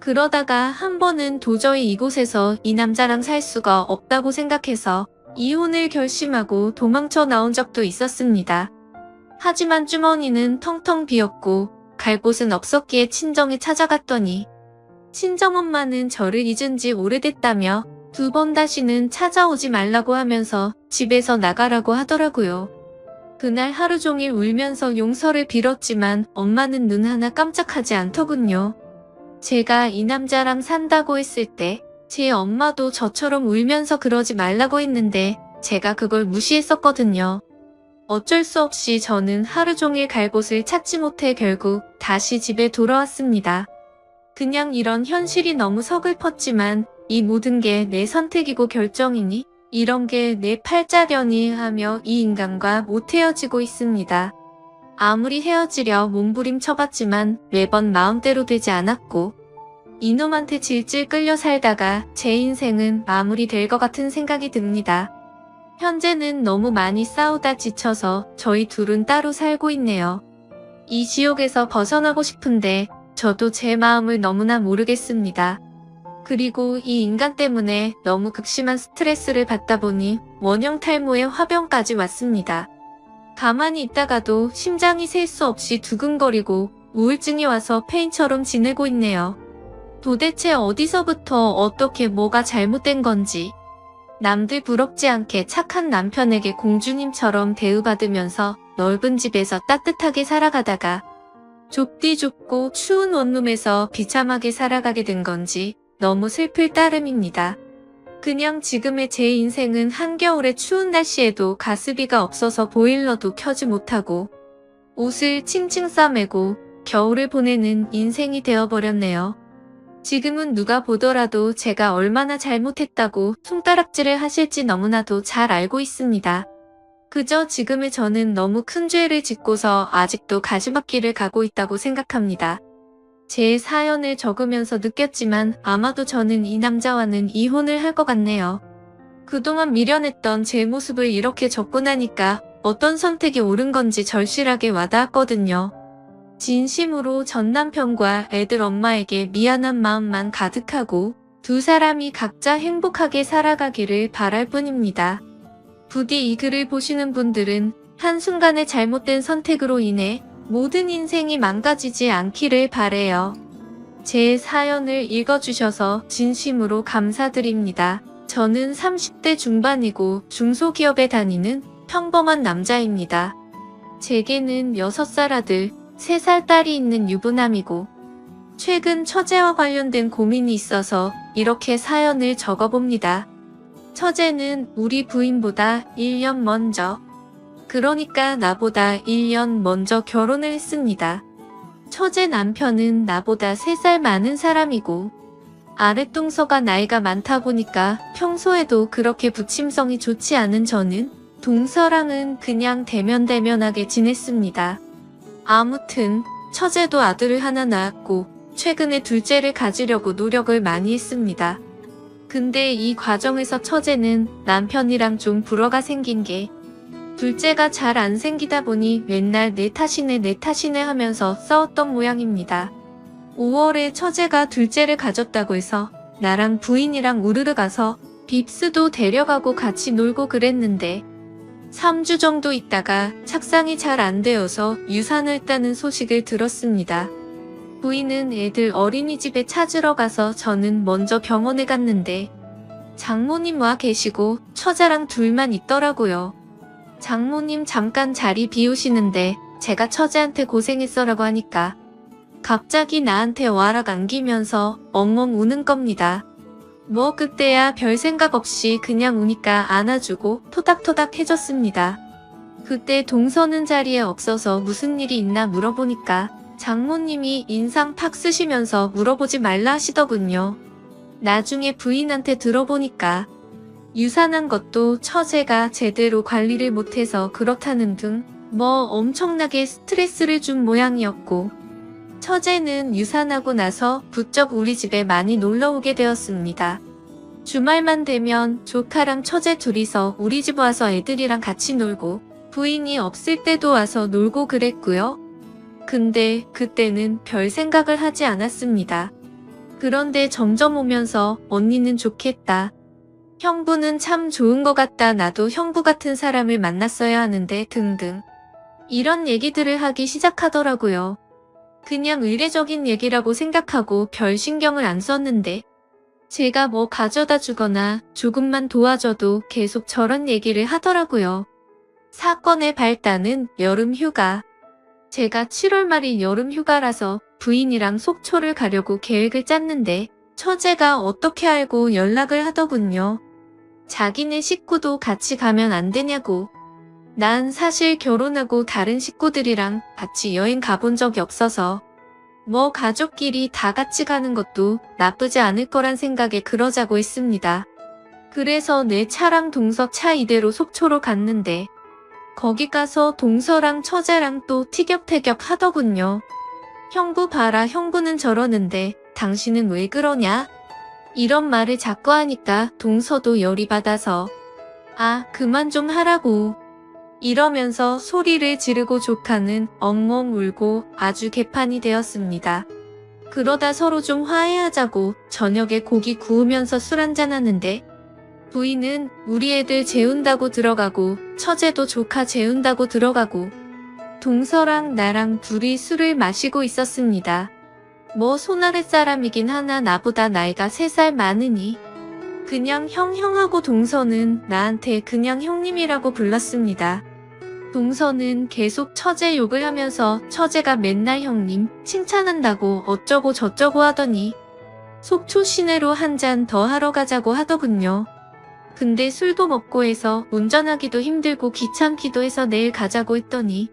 그러다가 한 번은 도저히 이곳에서 이 남자랑 살 수가 없다고 생각해서 이혼을 결심하고 도망쳐 나온 적도 있었습니다. 하지만 주머니는 텅텅 비었고 갈 곳은 없었기에 친정에 찾아갔더니 친정엄마는 저를 잊은 지 오래됐다며 2번 다시는 찾아오지 말라고 하면서 집에서 나가라고 하더라고요. 그날 하루 종일 울면서 용서를 빌었지만 엄마는 눈 하나 깜짝하지 않더군요. 제가 이 남자랑 산다고 했을 때 제 엄마도 저처럼 울면서 그러지 말라고 했는데 제가 그걸 무시했었거든요. 어쩔 수 없이 저는 하루 종일 갈 곳을 찾지 못해 결국 다시 집에 돌아왔습니다. 그냥 이런 현실이 너무 서글펐지만 이 모든 게 내 선택이고 결정이니 이런 게 내 팔자려니 하며 이 인간과 못 헤어지고 있습니다. 아무리 헤어지려 몸부림쳐봤지만 매번 마음대로 되지 않았고 이놈한테 질질 끌려 살다가 제 인생은 마무리될 것 같은 생각이 듭니다. 현재는 너무 많이 싸우다 지쳐서 저희 둘은 따로 살고 있네요. 이 지옥에서 벗어나고 싶은데 저도 제 마음을 너무나 모르겠습니다. 그리고 이 인간 때문에 너무 극심한 스트레스를 받다 보니 원형 탈모에 화병까지 왔습니다. 가만히 있다가도 심장이 셀 수 없이 두근거리고 우울증이 와서 페인처럼 지내고 있네요. 도대체 어디서부터 어떻게 뭐가 잘못된 건지 남들 부럽지 않게 착한 남편에게 공주님처럼 대우받으면서 넓은 집에서 따뜻하게 살아가다가 좁디 좁고 추운 원룸에서 비참하게 살아가게 된 건지 너무 슬플 따름입니다. 그냥 지금의 제 인생은 한겨울의 추운 날씨에도 가스비가 없어서 보일러도 켜지 못하고 옷을 칭칭 싸매고 겨울을 보내는 인생이 되어버렸네요. 지금은 누가 보더라도 제가 얼마나 잘못했다고 손가락질을 하실지 너무나도 잘 알고 있습니다. 그저 지금의 저는 너무 큰 죄를 짓고서 아직도 가시밭길을 가고 있다고 생각합니다. 제 사연을 적으면서 느꼈지만 아마도 저는 이 남자와는 이혼을 할 것 같네요. 그동안 미련했던 제 모습을 이렇게 적고 나니까 어떤 선택이 옳은 건지 절실하게 와닿았거든요. 진심으로 전 남편과 애들 엄마에게 미안한 마음만 가득하고 두 사람이 각자 행복하게 살아가기를 바랄 뿐입니다. 부디 이 글을 보시는 분들은 한순간의 잘못된 선택으로 인해 모든 인생이 망가지지 않기를 바래요. 제 사연을 읽어주셔서 진심으로 감사드립니다. 저는 30대 중반이고 중소기업에 다니는 평범한 남자입니다. 제게는 6살 아들, 3살 딸이 있는 유부남이고 최근 처제와 관련된 고민이 있어서 이렇게 사연을 적어봅니다. 처제는 우리 부인보다 1년 먼저, 그러니까 나보다 1년 먼저 결혼을 했습니다. 처제 남편은 나보다 3살 많은 사람이고 아랫동서가 나이가 많다 보니까 평소에도 그렇게 부침성이 좋지 않은 저는 동서랑은 그냥 대면대면하게 지냈습니다. 아무튼 처제도 아들을 하나 낳았고 최근에 둘째를 가지려고 노력을 많이 했습니다. 근데 이 과정에서 처제는 남편이랑 좀 불화가 생긴 게 둘째가 잘 안 생기다 보니 맨날 내 탓이네 하면서 싸웠던 모양입니다. 5월에 처제가 둘째를 가졌다고 해서 나랑 부인이랑 우르르 가서 빕스도 데려가고 같이 놀고 그랬는데 3주 정도 있다가 착상이 잘 안 되어서 유산을 따는 소식을 들었습니다. 부인은 애들 어린이집에 찾으러 가서 저는 먼저 병원에 갔는데 장모님 와 계시고 처자랑 둘만 있더라고요. 장모님 잠깐 자리 비우시는데 제가 처제한테 고생했어라고 하니까 갑자기 나한테 와락 안기면서 엉엉 우는 겁니다. 뭐 그때야 별 생각 없이 그냥 우니까 안아주고 토닥토닥 해줬습니다. 그때 동서는 자리에 없어서 무슨 일이 있나 물어보니까 장모님이 인상 팍 쓰시면서 물어보지 말라 하시더군요. 나중에 부인한테 들어보니까 유산한 것도 처제가 제대로 관리를 못해서 그렇다는 등 뭐 엄청나게 스트레스를 준 모양이었고 처제는 유산하고 나서 부쩍 우리 집에 많이 놀러 오게 되었습니다. 주말만 되면 조카랑 처제 둘이서 우리 집 와서 애들이랑 같이 놀고 부인이 없을 때도 와서 놀고 그랬고요. 근데 그때는 별 생각을 하지 않았습니다. 그런데 점점 오면서 언니는 좋겠다. 형부는 참 좋은 것 같다. 나도 형부 같은 사람을 만났어야 하는데 등등. 이런 얘기들을 하기 시작하더라고요. 그냥 의례적인 얘기라고 생각하고 별 신경을 안 썼는데 제가 뭐 가져다 주거나 조금만 도와줘도 계속 저런 얘기를 하더라고요. 사건의 발단은 여름 휴가. 제가 7월 말이 여름 휴가라서 부인이랑 속초를 가려고 계획을 짰는데 처제가 어떻게 알고 연락을 하더군요. 자기네 식구도 같이 가면 안 되냐고. 난 사실 결혼하고 다른 식구들이랑 같이 여행 가본 적이 없어서 뭐 가족끼리 다 같이 가는 것도 나쁘지 않을 거란 생각에 그러자고 했습니다. 그래서 내 차랑 동서 차 이대로 속초로 갔는데 거기 가서 동서랑 처제랑 또 티격태격 하더군요. 형부 봐라, 형부는 저러는데 당신은 왜 그러냐? 이런 말을 자꾸 하니까 동서도 열이 받아서 아, 그만 좀 하라고. 이러면서 소리를 지르고 조카는 엉엉 울고 아주 개판이 되었습니다. 그러다 서로 좀 화해하자고 저녁에 고기 구우면서 술 한잔 하는데 부인은 우리 애들 재운다고 들어가고 처제도 조카 재운다고 들어가고 동서랑 나랑 둘이 술을 마시고 있었습니다. 뭐 손아랫 사람이긴 하나 나보다 나이가 3살 많으니 그냥 형하고 동서는 나한테 그냥 형님이라고 불렀습니다. 동서는 계속 처제 욕을 하면서 처제가 맨날 형님 칭찬한다고 어쩌고 저쩌고 하더니 속초 시내로 한 잔 더 하러 가자고 하더군요. 근데 술도 먹고 해서 운전하기도 힘들고 귀찮기도 해서 내일 가자고 했더니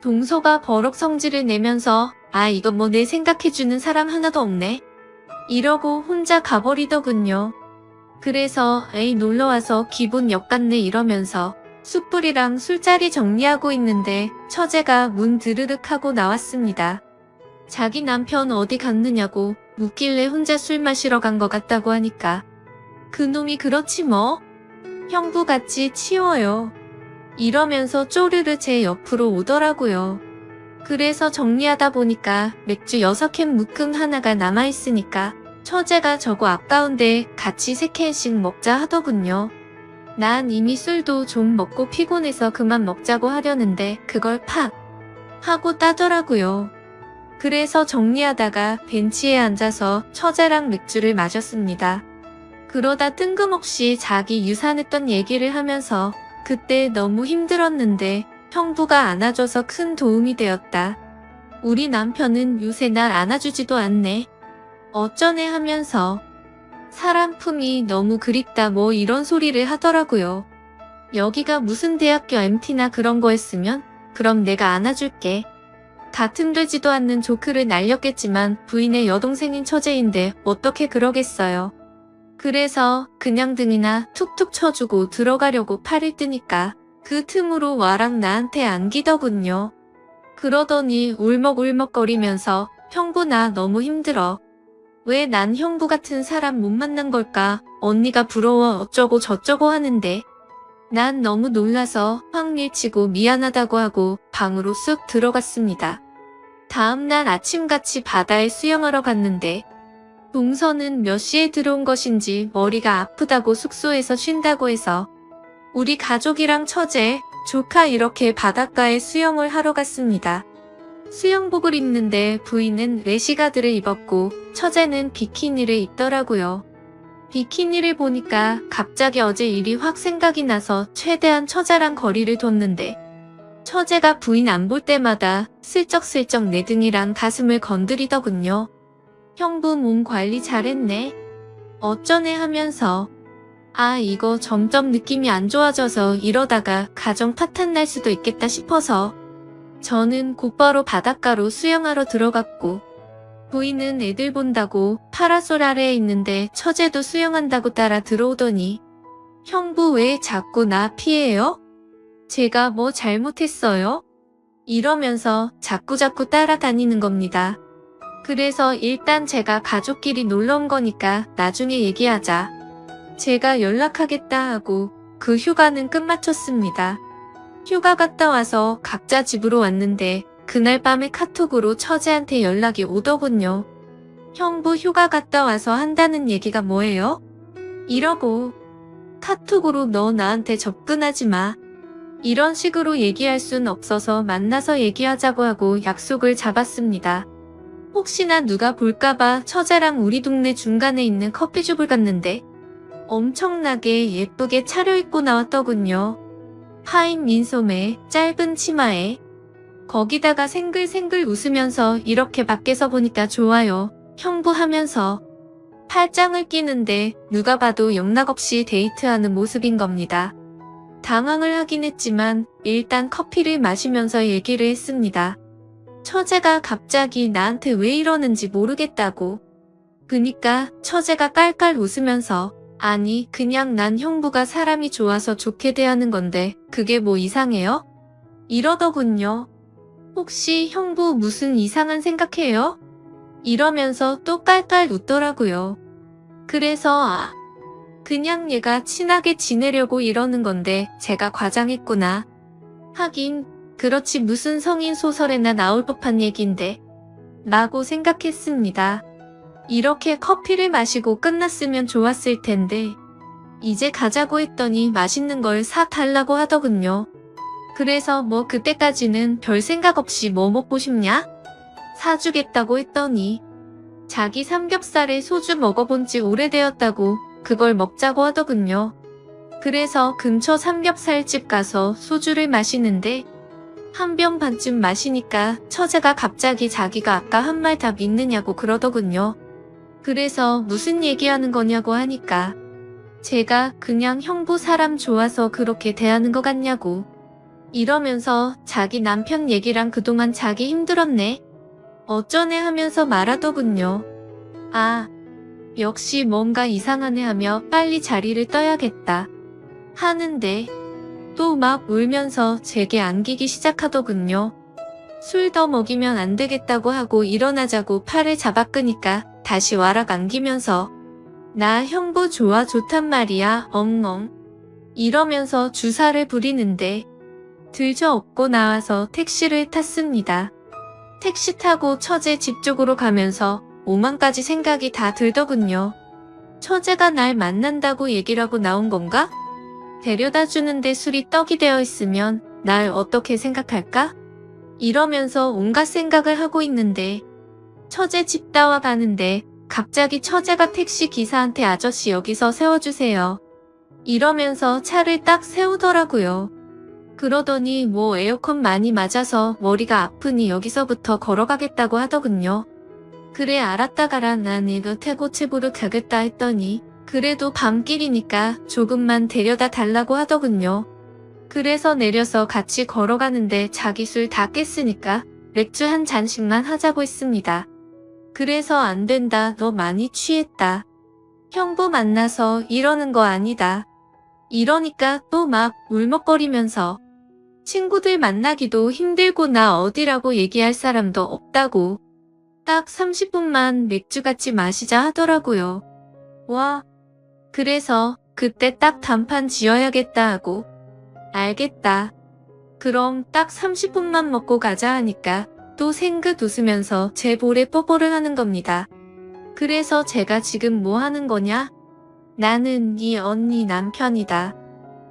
동서가 버럭 성질을 내면서 아, 이거 뭐 내 생각해주는 사람 하나도 없네. 이러고 혼자 가버리더군요. 그래서 에이 놀러와서 기분 역같네 이러면서 숯불이랑 술자리 정리하고 있는데 처제가 문 드르륵 하고 나왔습니다. 자기 남편 어디 갔느냐고 묻길래 혼자 술 마시러 간 것 같다고 하니까 그놈이 그렇지 뭐. 형부같이 치워요. 이러면서 쪼르르 제 옆으로 오더라고요. 그래서 정리하다 보니까 맥주 6캔 묶음 하나가 남아있으니까 처제가 저거 아까운데 같이 3캔씩 먹자 하더군요. 난 이미 술도 좀 먹고 피곤해서 그만 먹자고 하려는데 그걸 팍 하고 따더라고요. 그래서 정리하다가 벤치에 앉아서 처제랑 맥주를 마셨습니다. 그러다 뜬금없이 자기 유산했던 얘기를 하면서 그때 너무 힘들었는데 형부가 안아줘서 큰 도움이 되었다. 우리 남편은 요새 날 안아주지도 않네. 어쩌네 하면서 사람 품이 너무 그립다 뭐 이런 소리를 하더라고요. 여기가 무슨 대학교 MT나 그런 거였으면 그럼 내가 안아줄게. 같은 되지도 않는 조크를 날렸겠지만 부인의 여동생인 처제인데 어떻게 그러겠어요. 그래서 그냥 등이나 툭툭 쳐주고 들어가려고 팔을 뜨니까 그 틈으로 와랑 나한테 안기더군요. 그러더니 울먹울먹거리면서 형부 나 너무 힘들어. 왜 난 형부 같은 사람 못 만난 걸까? 언니가 부러워 어쩌고 저쩌고 하는데 난 너무 놀라서 확 밀치고 미안하다고 하고 방으로 쑥 들어갔습니다. 다음날 아침같이 바다에 수영하러 갔는데 동서는 몇 시에 들어온 것인지 머리가 아프다고 숙소에서 쉰다고 해서 우리 가족이랑 처제, 조카 이렇게 바닷가에 수영을 하러 갔습니다. 수영복을 입는데 부인은 레시가드를 입었고 처제는 비키니를 입더라고요. 비키니를 보니까 갑자기 어제 일이 확 생각이 나서 최대한 처제랑 거리를 뒀는데 처제가 부인 안 볼 때마다 슬쩍슬쩍 내 등이랑 가슴을 건드리더군요. 형부 몸 관리 잘했네. 어쩌네 하면서 아 이거 점점 느낌이 안 좋아져서 이러다가 가정 파탄 날 수도 있겠다 싶어서 저는 곧바로 바닷가로 수영하러 들어갔고 부인은 애들 본다고 파라솔 아래에 있는데 처제도 수영한다고 따라 들어오더니 형부 왜 자꾸 나 피해요? 제가 뭐 잘못했어요? 이러면서 자꾸자꾸 따라다니는 겁니다. 그래서 일단 제가 가족끼리 놀러 온 거니까 나중에 얘기하자. 제가 연락하겠다 하고 그 휴가는 끝마쳤습니다. 휴가 갔다 와서 각자 집으로 왔는데 그날 밤에 카톡으로 처제한테 연락이 오더군요. 형부 휴가 갔다 와서 한다는 얘기가 뭐예요? 이러고 카톡으로 너 나한테 접근하지 마. 이런 식으로 얘기할 순 없어서 만나서 얘기하자고 하고 약속을 잡았습니다. 혹시나 누가 볼까봐 처제랑 우리 동네 중간에 있는 커피숍을 갔는데 엄청나게 예쁘게 차려입고 나왔더군요. 파인 민소매, 짧은 치마에 거기다가 생글생글 웃으면서 이렇게 밖에서 보니까 좋아요. 형부 하면서 팔짱을 끼는데 누가 봐도 영락없이 데이트하는 모습인 겁니다. 당황을 하긴 했지만 일단 커피를 마시면서 얘기를 했습니다. 처제가 갑자기 나한테 왜 이러는지 모르겠다고. 그니까 처제가 깔깔 웃으면서 아니 그냥 난 형부가 사람이 좋아서 좋게 대하는 건데 그게 뭐 이상해요? 이러더군요. 혹시 형부 무슨 이상한 생각해요? 이러면서 또 깔깔 웃더라고요. 그래서 그냥 얘가 친하게 지내려고 이러는 건데 제가 과장했구나. 하긴 그렇지 무슨 성인 소설에나 나올 법한 얘긴데 라고 생각했습니다. 이렇게 커피를 마시고 끝났으면 좋았을 텐데 이제 가자고 했더니 맛있는 걸 사달라고 하더군요. 그래서 뭐 그때까지는 별 생각 없이 뭐 먹고 싶냐? 사주겠다고 했더니 자기 삼겹살에 소주 먹어본 지 오래되었다고 그걸 먹자고 하더군요. 그래서 근처 삼겹살집 가서 소주를 마시는데 한 병 반쯤 마시니까 처제가 갑자기 자기가 아까 한 말 다 믿느냐고 그러더군요. 그래서 무슨 얘기하는 거냐고 하니까 제가 그냥 형부 사람 좋아서 그렇게 대하는 것 같냐고 이러면서 자기 남편 얘기랑 그동안 자기 힘들었네. 어쩌네 하면서 말하더군요. 아, 역시 뭔가 이상하네 하며 빨리 자리를 떠야겠다. 하는데 또 막 울면서 제게 안기기 시작하더군요. 술 더 먹이면 안 되겠다고 하고 일어나자고 팔을 잡아 끄니까 다시 와락 안기면서 나 형부 좋아 좋단 말이야 엉엉 이러면서 주사를 부리는데 들저 업고 나와서 택시를 탔습니다. 택시 타고 처제 집 쪽으로 가면서 오만가지 생각이 다 들더군요. 처제가 날 만난다고 얘기를 하고 나온 건가? 데려다 주는데 술이 떡이 되어 있으면 날 어떻게 생각할까? 이러면서 온갖 생각을 하고 있는데 처제 집 따와가는데 갑자기 처제가 택시 기사한테 아저씨 여기서 세워주세요. 이러면서 차를 딱 세우더라고요. 그러더니 뭐 에어컨 많이 맞아서 머리가 아프니 여기서부터 걸어가겠다고 하더군요. 그래 알았다 가라 난 이거 태고 집으로 가겠다 했더니 그래도 밤길이니까 조금만 데려다 달라고 하더군요. 그래서 내려서 같이 걸어가는데 자기 술 다 깼으니까 맥주 한 잔씩만 하자고 했습니다. 그래서 안 된다 너 많이 취했다. 형부 만나서 이러는 거 아니다. 이러니까 또 막 울먹거리면서 친구들 만나기도 힘들고 나 어디라고 얘기할 사람도 없다고 딱 30분만 맥주같이 마시자 하더라고요. 와. 그래서 그때 딱 단판 지어야겠다 하고 알겠다. 그럼 딱 30분만 먹고 가자 하니까 또 생긋 웃으면서 제 볼에 뽀뽀를 하는 겁니다. 그래서 제가 지금 뭐 하는 거냐? 나는 네 언니 남편이다.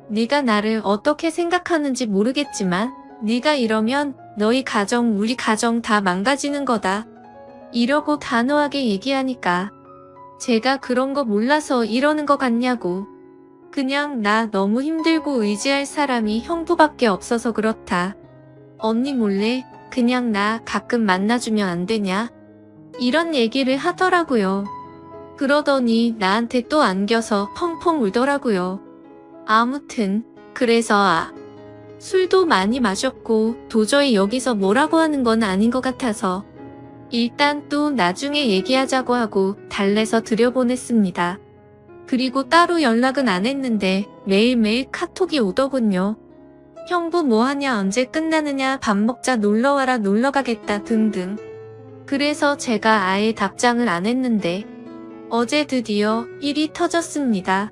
네가 나를 어떻게 생각하는지 모르겠지만 네가 이러면 너희 가정 우리 가정 다 망가지는 거다. 이러고 단호하게 얘기하니까 제가 그런 거 몰라서 이러는 거 같냐고. 그냥 나 너무 힘들고 의지할 사람이 형부밖에 없어서 그렇다. 언니 몰래 그냥 나 가끔 만나주면 안 되냐? 이런 얘기를 하더라고요. 그러더니 나한테 또 안겨서 펑펑 울더라고요. 아무튼 그래서 술도 많이 마셨고 도저히 여기서 뭐라고 하는 건 아닌 것 같아서 일단 또 나중에 얘기하자고 하고 달래서 들여보냈습니다. 그리고 따로 연락은 안 했는데 매일매일 카톡이 오더군요. 형부 뭐하냐 언제 끝나느냐 밥 먹자 놀러와라 놀러가겠다 등등. 그래서 제가 아예 답장을 안 했는데 어제 드디어 일이 터졌습니다.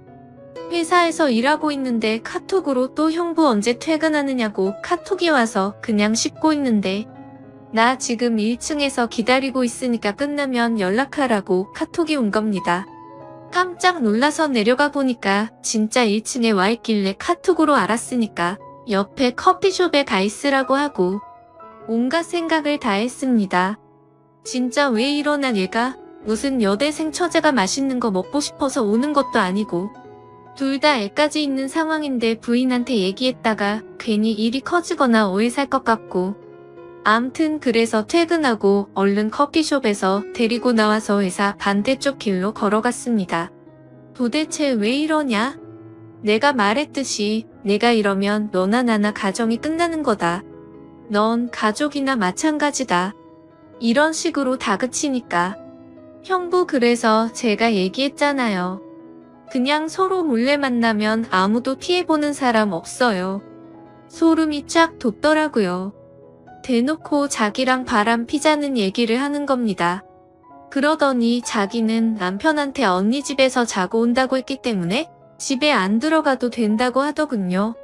회사에서 일하고 있는데 카톡으로 또 형부 언제 퇴근하느냐고 카톡이 와서 그냥 씹고 있는데 나 지금 1층에서 기다리고 있으니까 끝나면 연락하라고 카톡이 온 겁니다. 깜짝 놀라서 내려가 보니까 진짜 1층에 와 있길래 카톡으로 알았으니까 옆에 커피숍에 가 있으라고 하고 온갖 생각을 다 했습니다. 진짜 왜 이러나 얘가 무슨 여대생 처제가 맛있는 거 먹고 싶어서 오는 것도 아니고 둘 다 애까지 있는 상황인데 부인한테 얘기했다가 괜히 일이 커지거나 오해 살 것 같고 암튼 그래서 퇴근하고 얼른 커피숍에서 데리고 나와서 회사 반대쪽 길로 걸어갔습니다. 도대체 왜 이러냐? 내가 말했듯이 내가 이러면 너나 나나 가정이 끝나는 거다. 넌 가족이나 마찬가지다. 이런 식으로 다그치니까. 형부 그래서 제가 얘기했잖아요. 그냥 서로 몰래 만나면 아무도 피해보는 사람 없어요. 소름이 쫙 돋더라고요. 대놓고 자기랑 바람 피자는 얘기를 하는 겁니다. 그러더니 자기는 남편한테 언니 집에서 자고 온다고 했기 때문에 집에 안 들어가도 된다고 하더군요.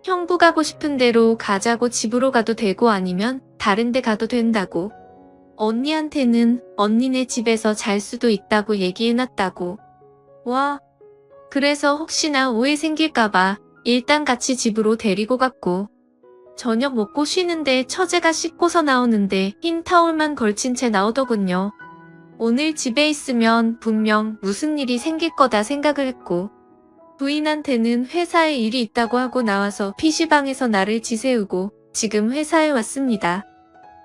형부 가고 싶은 대로 가자고 집으로 가도 되고 아니면 다른 데 가도 된다고. 언니한테는 언니네 집에서 잘 수도 있다고 얘기해놨다고. 와. 그래서 혹시나 오해 생길까봐 일단 같이 집으로 데리고 갔고 저녁 먹고 쉬는데 처제가 씻고서 나오는데 흰 타올만 걸친 채 나오더군요. 오늘 집에 있으면 분명 무슨 일이 생길 거다 생각을 했고 부인한테는 회사에 일이 있다고 하고 나와서 PC방에서 나를 지새우고 지금 회사에 왔습니다.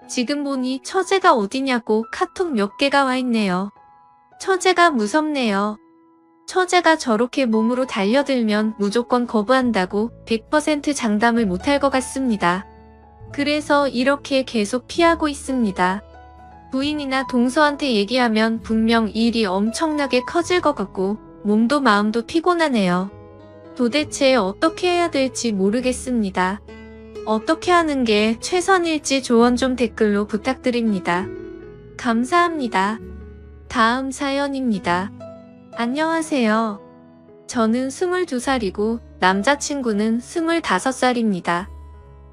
지금 보니 처제가 어디냐고 카톡 몇 개가 와 있네요. 처제가 무섭네요. 처제가 저렇게 몸으로 달려들면 무조건 거부한다고 100% 장담을 못할 것 같습니다. 그래서 이렇게 계속 피하고 있습니다. 부인이나 동서한테 얘기하면 분명 일이 엄청나게 커질 것 같고 몸도 마음도 피곤하네요. 도대체 어떻게 해야 될지 모르겠습니다. 어떻게 하는 게 최선일지 조언 좀 댓글로 부탁드립니다. 감사합니다. 다음 사연입니다. 안녕하세요. 저는 22살이고 남자친구는 25살입니다.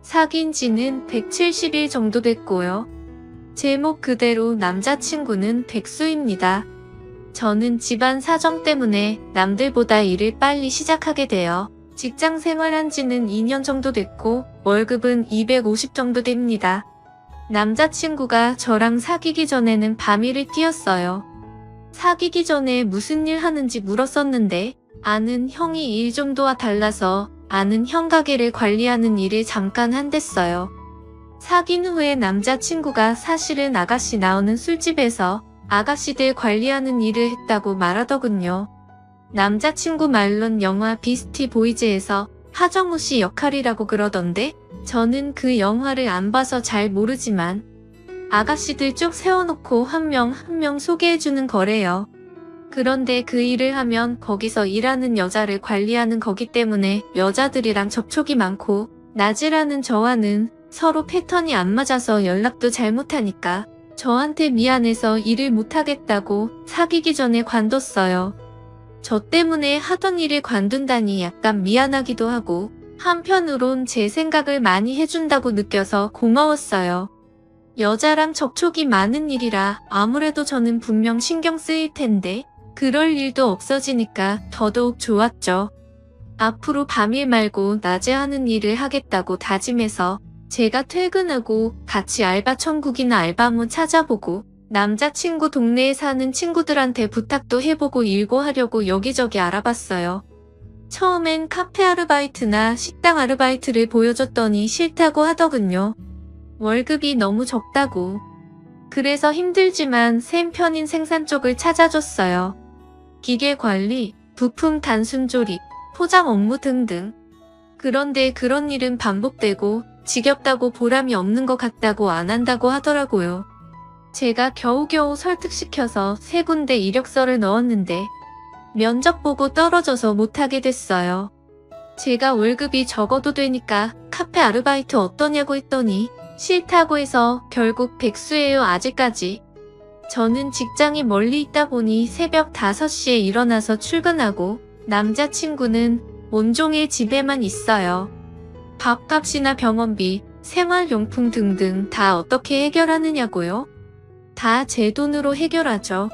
사귄 지는 170일 정도 됐고요. 제목 그대로 남자친구는 백수입니다. 저는 집안 사정 때문에 남들보다 일을 빨리 시작하게 되어 직장 생활한 지는 2년 정도 됐고 월급은 250 정도 됩니다. 남자친구가 저랑 사귀기 전에는 밤일을 뛰었어요. 사귀기 전에 무슨 일 하는지 물었었는데 아는 형이 일 정도와 달라서 아는 형 가게를 관리하는 일을 잠깐 한댔어요. 사귄 후에 남자친구가 사실은 아가씨 나오는 술집에서 아가씨들 관리하는 일을 했다고 말하더군요. 남자친구 말론 영화 비스티 보이즈에서 하정우 씨 역할이라고 그러던데 저는 그 영화를 안 봐서 잘 모르지만 아가씨들 쭉 세워놓고 한 명 한 명 소개해주는 거래요. 그런데 그 일을 하면 거기서 일하는 여자를 관리하는 거기 때문에 여자들이랑 접촉이 많고 낮이라는 저와는 서로 패턴이 안 맞아서 연락도 잘 못하니까 저한테 미안해서 일을 못하겠다고 사귀기 전에 관뒀어요. 저 때문에 하던 일을 관둔다니 약간 미안하기도 하고 한편으론 제 생각을 많이 해준다고 느껴서 고마웠어요. 여자랑 접촉이 많은 일이라 아무래도 저는 분명 신경 쓰일 텐데 그럴 일도 없어지니까 더더욱 좋았죠. 앞으로 밤일 말고 낮에 하는 일을 하겠다고 다짐해서 제가 퇴근하고 같이 알바 천국이나 알바몬 찾아보고 남자친구 동네에 사는 친구들한테 부탁도 해보고 일고하려고 여기저기 알아봤어요. 처음엔 카페 아르바이트나 식당 아르바이트를 보여줬더니 싫다고 하더군요. 월급이 너무 적다고. 그래서 힘들지만 샘 편인 생산 쪽을 찾아줬어요. 기계 관리, 부품 단순 조립, 포장 업무 등등. 그런데 그런 일은 반복되고 지겹다고 보람이 없는 것 같다고 안 한다고 하더라고요. 제가 겨우겨우 설득시켜서 3군데 이력서를 넣었는데 면접 보고 떨어져서 못하게 됐어요. 제가 월급이 적어도 되니까 카페 아르바이트 어떠냐고 했더니 싫다고 해서 결국 백수예요 아직까지. 저는 직장이 멀리 있다 보니 새벽 5시에 일어나서 출근하고 남자친구는 온종일 집에만 있어요. 밥값이나 병원비, 생활용품 등등 다 어떻게 해결하느냐고요? 다 제 돈으로 해결하죠.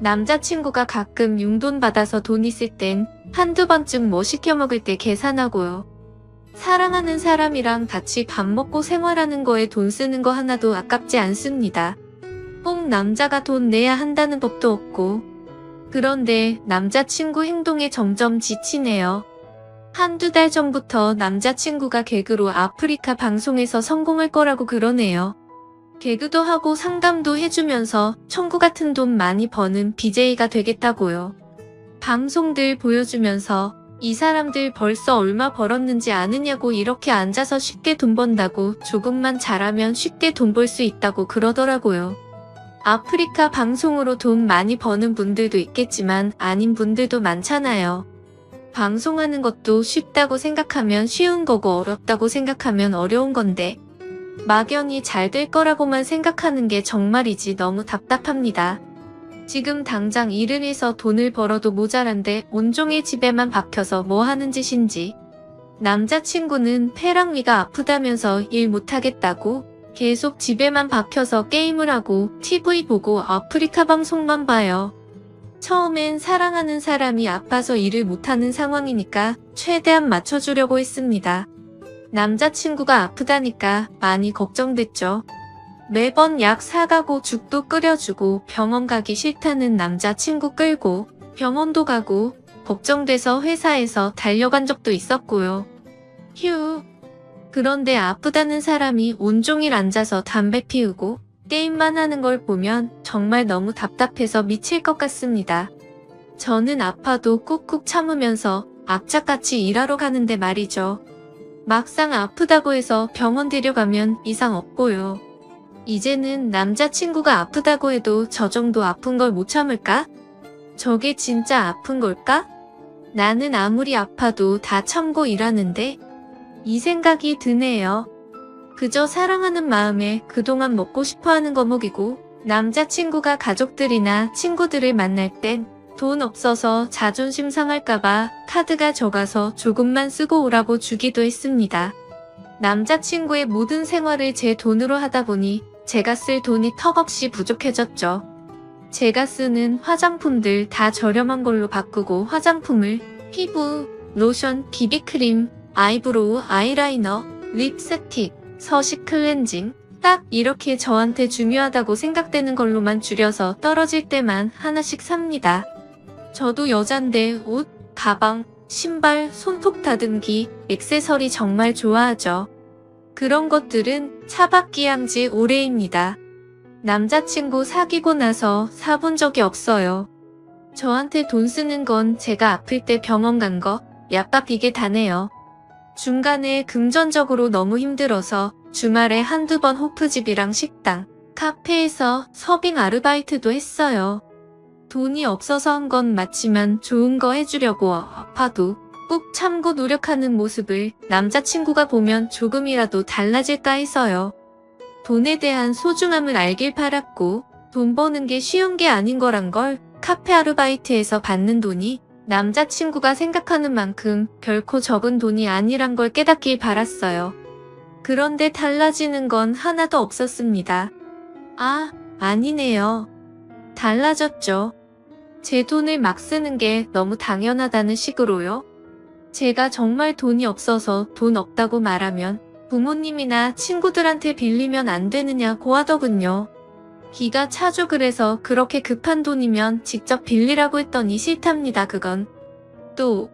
남자친구가 가끔 용돈 받아서 돈 있을 땐 한두 번쯤 뭐 시켜 먹을 때 계산하고요. 사랑하는 사람이랑 같이 밥 먹고 생활하는 거에 돈 쓰는 거 하나도 아깝지 않습니다. 꼭 남자가 돈 내야 한다는 법도 없고. 그런데 남자친구 행동에 점점 지치네요. 한두 달 전부터 남자친구가 개그로 아프리카 방송에서 성공할 거라고 그러네요. 개그도 하고 상담도 해주면서 천구 같은 돈 많이 버는 BJ가 되겠다고요. 방송들 보여주면서 이 사람들 벌써 얼마 벌었는지 아느냐고 이렇게 앉아서 쉽게 돈 번다고 조금만 잘하면 쉽게 돈 벌 수 있다고 그러더라고요. 아프리카 방송으로 돈 많이 버는 분들도 있겠지만 아닌 분들도 많잖아요. 방송하는 것도 쉽다고 생각하면 쉬운 거고 어렵다고 생각하면 어려운 건데 막연히 잘 될 거라고만 생각하는 게 정말이지 너무 답답합니다. 지금 당장 일을 해서 돈을 벌어도 모자란데 온종일 집에만 박혀서 뭐 하는 짓인지. 남자친구는 폐랑 위가 아프다면서 일 못하겠다고 계속 집에만 박혀서 게임을 하고 TV 보고 아프리카 방송만 봐요. 처음엔 사랑하는 사람이 아파서 일을 못하는 상황이니까 최대한 맞춰주려고 했습니다. 남자친구가 아프다니까 많이 걱정됐죠. 매번 약 사가고 죽도 끓여주고 병원 가기 싫다는 남자친구 끌고 병원도 가고 걱정돼서 회사에서 달려간 적도 있었고요. 휴. 그런데 아프다는 사람이 온종일 앉아서 담배 피우고 게임만 하는 걸 보면 정말 너무 답답해서 미칠 것 같습니다. 저는 아파도 꾹꾹 참으면서 악착같이 일하러 가는데 말이죠. 막상 아프다고 해서 병원 데려가면 이상 없고요. 이제는 남자친구가 아프다고 해도 저 정도 아픈 걸 못 참을까? 저게 진짜 아픈 걸까? 나는 아무리 아파도 다 참고 일하는데 이 생각이 드네요. 그저 사랑하는 마음에 그동안 먹고 싶어하는 거목이고 남자친구가 가족들이나 친구들을 만날 땐 돈 없어서 자존심 상할까봐 카드가 적어서 조금만 쓰고 오라고 주기도 했습니다. 남자친구의 모든 생활을 제 돈으로 하다 보니 제가 쓸 돈이 턱없이 부족해졌죠. 제가 쓰는 화장품들 다 저렴한 걸로 바꾸고 화장품을 피부, 로션, 비비크림, 아이브로우, 아이라이너, 립스틱, 서식 클렌징, 딱 이렇게 저한테 중요하다고 생각되는 걸로만 줄여서 떨어질 때만 하나씩 삽니다. 저도 여잔데 옷, 가방, 신발, 손톱 다듬기, 액세서리 정말 좋아하죠. 그런 것들은 차박기양지 올해입니다. 남자친구 사귀고 나서 사본 적이 없어요. 저한테 돈 쓰는 건 제가 아플 때 병원 간 거, 약밥 이게 다네요. 중간에 금전적으로 너무 힘들어서 주말에 한두 번 호프집이랑 식당, 카페에서 서빙 아르바이트도 했어요. 돈이 없어서 한 건 맞지만 좋은 거 해주려고 아파도 꾹 참고 노력하는 모습을 남자친구가 보면 조금이라도 달라질까 해서요. 돈에 대한 소중함을 알길 바랐고 돈 버는 게 쉬운 게 아닌 거란 걸 카페 아르바이트에서 받는 돈이 남자친구가 생각하는 만큼 결코 적은 돈이 아니란 걸 깨닫길 바랐어요. 그런데 달라지는 건 하나도 없었습니다. 아, 아니네요. 달라졌죠. 제 돈을 막 쓰는 게 너무 당연하다는 식으로요. 제가 정말 돈이 없어서 돈 없다고 말하면 부모님이나 친구들한테 빌리면 안 되느냐고 하더군요. 기가 차죠. 그래서 그렇게 급한 돈이면 직접 빌리라고 했더니 싫답니다. 그건. 또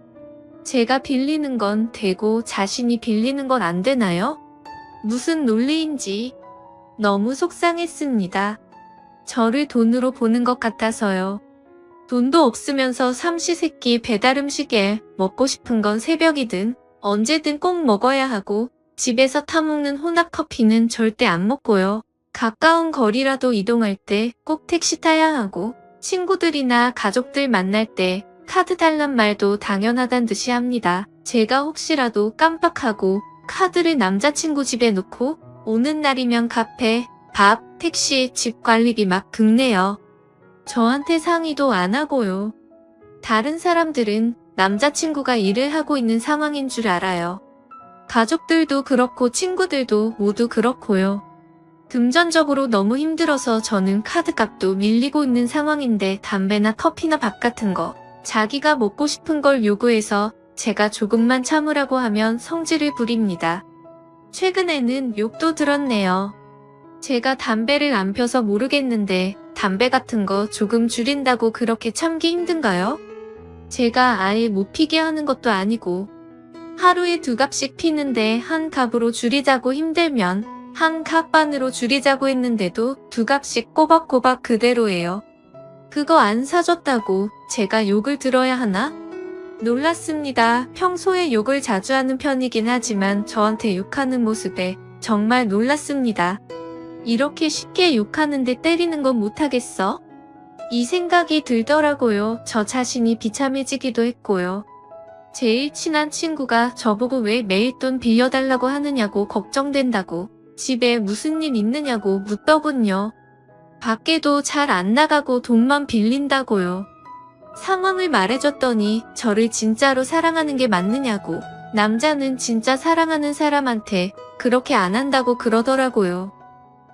제가 빌리는 건 되고 자신이 빌리는 건 안 되나요? 무슨 논리인지 너무 속상했습니다. 저를 돈으로 보는 것 같아서요. 돈도 없으면서 삼시세끼 배달음식에 먹고 싶은 건 새벽이든 언제든 꼭 먹어야 하고 집에서 타먹는 혼합커피는 절대 안 먹고요. 가까운 거리라도 이동할 때 꼭 택시 타야 하고 친구들이나 가족들 만날 때 카드 달란 말도 당연하단 듯이 합니다. 제가 혹시라도 깜빡하고 카드를 남자친구 집에 놓고 오는 날이면 카페, 밥, 택시, 집 관리비 막 긁네요. 저한테 상의도 안 하고요. 다른 사람들은 남자친구가 일을 하고 있는 상황인 줄 알아요. 가족들도 그렇고 친구들도 모두 그렇고요. 금전적으로 너무 힘들어서 저는 카드값도 밀리고 있는 상황인데 담배나 커피나 밥 같은 거 자기가 먹고 싶은 걸 요구해서 제가 조금만 참으라고 하면 성질을 부립니다. 최근에는 욕도 들었네요. 제가 담배를 안 펴서 모르겠는데 담배 같은 거 조금 줄인다고 그렇게 참기 힘든가요? 제가 아예 못 피게 하는 것도 아니고 하루에 2갑씩 피는데 한 갑으로 줄이자고 힘들면 한 갑 반으로 줄이자고 했는데도 2갑씩 꼬박꼬박 그대로예요. 그거 안 사줬다고 제가 욕을 들어야 하나? 놀랐습니다. 평소에 욕을 자주 하는 편이긴 하지만 저한테 욕하는 모습에 정말 놀랐습니다. 이렇게 쉽게 욕하는데 때리는 건 못하겠어? 이 생각이 들더라고요. 저 자신이 비참해지기도 했고요. 제일 친한 친구가 저보고 왜 매일 돈 빌려달라고 하느냐고 걱정된다고 집에 무슨 일 있느냐고 묻더군요. 밖에도 잘 안 나가고 돈만 빌린다고요. 상황을 말해줬더니 저를 진짜로 사랑하는 게 맞느냐고 남자는 진짜 사랑하는 사람한테 그렇게 안 한다고 그러더라고요.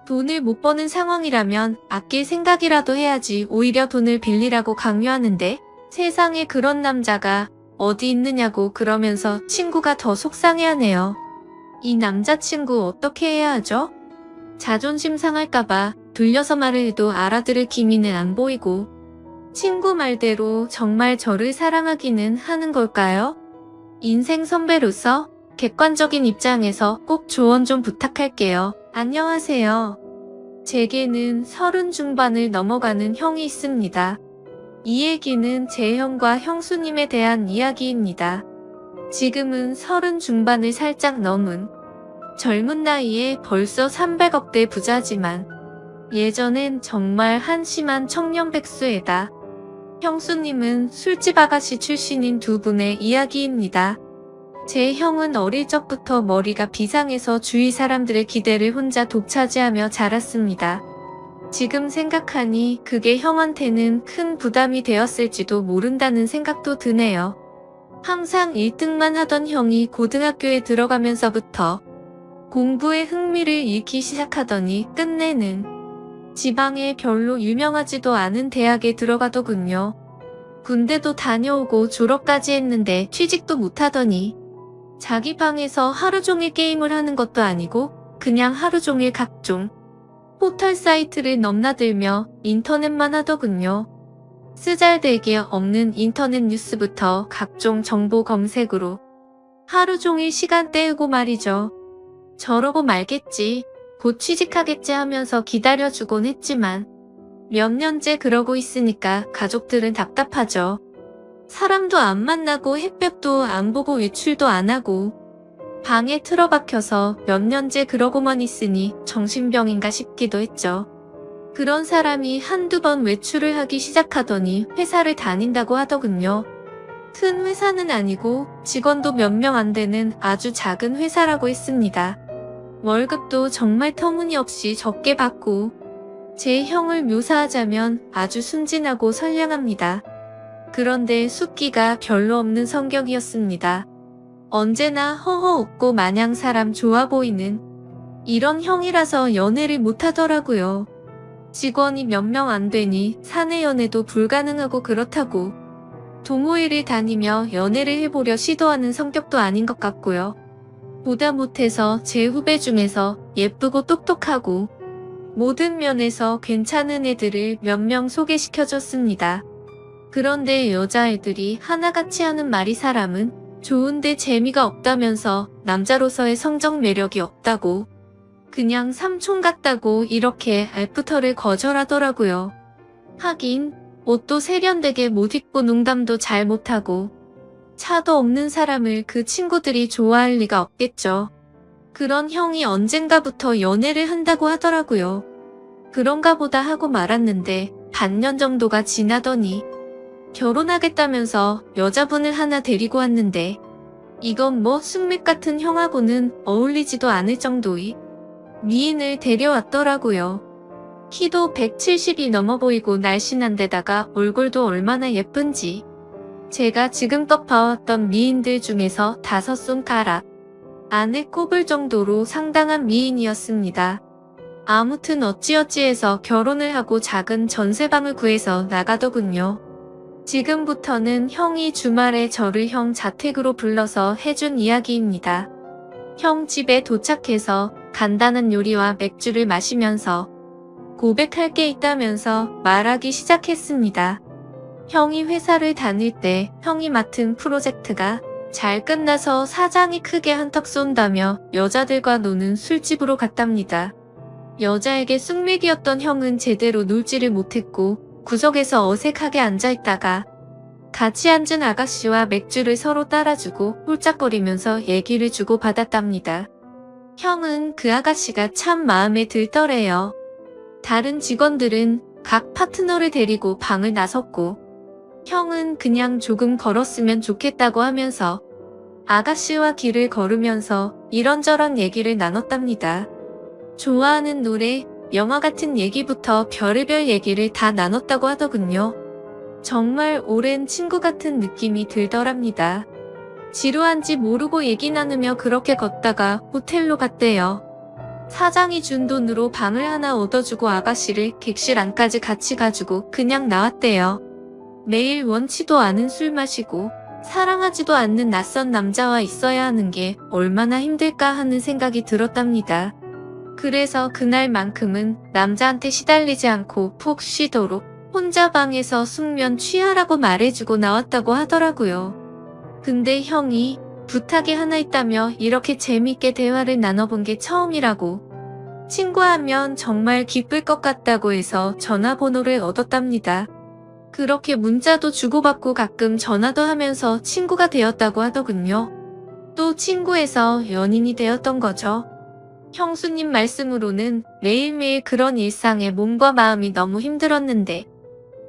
돈을 못 버는 상황이라면 아낄 생각이라도 해야지 오히려 돈을 빌리라고 강요하는데 세상에 그런 남자가 어디 있느냐고 그러면서 친구가 더 속상해하네요. 이 남자친구 어떻게 해야 하죠? 자존심 상할까봐 돌려서 말을 해도 알아들을 기미는 안 보이고 친구 말대로 정말 저를 사랑하기는 하는 걸까요? 인생 선배로서 객관적인 입장에서 꼭 조언 좀 부탁할게요. 안녕하세요. 제게는 30 중반을 넘어가는 형이 있습니다. 이 얘기는 제 형과 형수님에 대한 이야기입니다. 지금은 30 중반을 살짝 넘은 젊은 나이에 벌써 300억대 부자지만 예전엔 정말 한심한 청년백수에다 형수님은 술집 아가씨 출신인 두 분의 이야기입니다. 제 형은 어릴 적부터 머리가 비상해서 주위 사람들의 기대를 혼자 독차지하며 자랐습니다. 지금 생각하니 그게 형한테는 큰 부담이 되었을지도 모른다는 생각도 드네요. 항상 1등만 하던 형이 고등학교에 들어가면서부터 공부에 흥미를 잃기 시작하더니 끝내는 지방에 별로 유명하지도 않은 대학에 들어가더군요. 군대도 다녀오고 졸업까지 했는데 취직도 못하더니 자기 방에서 하루 종일 게임을 하는 것도 아니고 그냥 하루 종일 각종 포털 사이트를 넘나들며 인터넷만 하더군요. 쓰잘데기 없는 인터넷 뉴스부터 각종 정보 검색으로 하루 종일 시간 때우고 말이죠. 저러고 말겠지, 곧 취직하겠지 하면서 기다려주곤 했지만 몇 년째 그러고 있으니까 가족들은 답답하죠. 사람도 안 만나고 햇볕도 안 보고 외출도 안 하고 방에 틀어박혀서 몇 년째 그러고만 있으니 정신병인가 싶기도 했죠. 그런 사람이 한두 번 외출을 하기 시작하더니 회사를 다닌다고 하더군요. 큰 회사는 아니고 직원도 몇 명 안 되는 아주 작은 회사라고 했습니다. 월급도 정말 터무니없이 적게 받고 제 형을 묘사하자면 아주 순진하고 선량합니다. 그런데 숫기가 별로 없는 성격이었습니다. 언제나 허허 웃고 마냥 사람 좋아 보이는 이런 형이라서 연애를 못하더라고요. 직원이 몇 명 안 되니 사내 연애도 불가능하고 그렇다고 동호회를 다니며 연애를 해보려 시도하는 성격도 아닌 것 같고요. 보다 못해서 제 후배 중에서 예쁘고 똑똑하고 모든 면에서 괜찮은 애들을 몇 명 소개시켜줬습니다. 그런데 여자애들이 하나같이 하는 말이 사람은 좋은데 재미가 없다면서 남자로서의 성적 매력이 없다고 그냥 삼촌 같다고 이렇게 애프터를 거절하더라고요. 하긴 옷도 세련되게 못 입고 농담도 잘 못하고 차도 없는 사람을 그 친구들이 좋아할 리가 없겠죠. 그런 형이 언젠가부터 연애를 한다고 하더라고요. 그런가 보다 하고 말았는데 반년 정도가 지나더니 결혼하겠다면서 여자분을 하나 데리고 왔는데 이건 뭐 숙맥 같은 형하고는 어울리지도 않을 정도의 미인을 데려왔더라고요. 키도 170이 넘어 보이고 날씬한 데다가 얼굴도 얼마나 예쁜지 제가 지금껏 봐왔던 미인들 중에서 5손가락 안에 꼽을 정도로 상당한 미인이었습니다. 아무튼 어찌어찌해서 결혼을 하고 작은 전세방을 구해서 나가더군요. 지금부터는 형이 주말에 저를 형 자택으로 불러서 해준 이야기입니다. 형 집에 도착해서 간단한 요리와 맥주를 마시면서 고백할 게 있다면서 말하기 시작했습니다. 형이 회사를 다닐 때 형이 맡은 프로젝트가 잘 끝나서 사장이 크게 한턱 쏜다며 여자들과 노는 술집으로 갔답니다. 여자에게 숙맥이었던 형은 제대로 놀지를 못했고 구석에서 어색하게 앉아있다가 같이 앉은 아가씨와 맥주를 서로 따라주고 홀짝거리면서 얘기를 주고받았답니다. 형은 그 아가씨가 참 마음에 들더래요. 다른 직원들은 각 파트너를 데리고 방을 나섰고 형은 그냥 조금 걸었으면 좋겠다고 하면서 아가씨와 길을 걸으면서 이런저런 얘기를 나눴답니다. 좋아하는 노래, 영화 같은 얘기부터 별의별 얘기를 다 나눴다고 하더군요. 정말 오랜 친구 같은 느낌이 들더랍니다. 지루한지 모르고 얘기 나누며 그렇게 걷다가 호텔로 갔대요. 사장이 준 돈으로 방을 하나 얻어주고 아가씨를 객실 안까지 같이 가지고 그냥 나왔대요. 매일 원치도 않은 술 마시고 사랑하지도 않는 낯선 남자와 있어야 하는 게 얼마나 힘들까 하는 생각이 들었답니다. 그래서 그날만큼은 남자한테 시달리지 않고 푹 쉬도록 혼자 방에서 숙면 취하라고 말해주고 나왔다고 하더라고요. 근데 형이 부탁이 하나 있다며 이렇게 재밌게 대화를 나눠본 게 처음이라고 친구하면 정말 기쁠 것 같다고 해서 전화번호를 얻었답니다. 그렇게 문자도 주고받고 가끔 전화도 하면서 친구가 되었다고 하더군요. 또 친구에서 연인이 되었던 거죠. 형수님 말씀으로는 매일매일 그런 일상에 몸과 마음이 너무 힘들었는데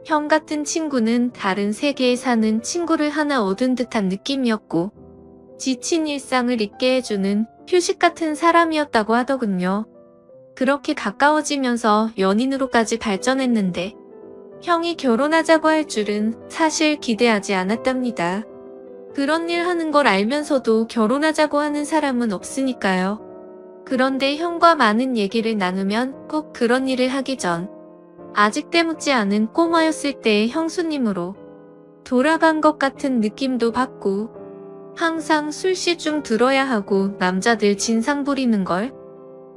형 같은 친구는 다른 세계에 사는 친구를 하나 얻은 듯한 느낌이었고 지친 일상을 잊게 해주는 휴식 같은 사람이었다고 하더군요. 그렇게 가까워지면서 연인으로까지 발전했는데 형이 결혼하자고 할 줄은 사실 기대하지 않았답니다. 그런 일 하는 걸 알면서도 결혼하자고 하는 사람은 없으니까요. 그런데 형과 많은 얘기를 나누면 꼭 그런 일을 하기 전 아직 때묻지 않은 꼬마였을 때의 형수님으로 돌아간 것 같은 느낌도 받고 항상 술시중 들어야 하고 남자들 진상 부리는 걸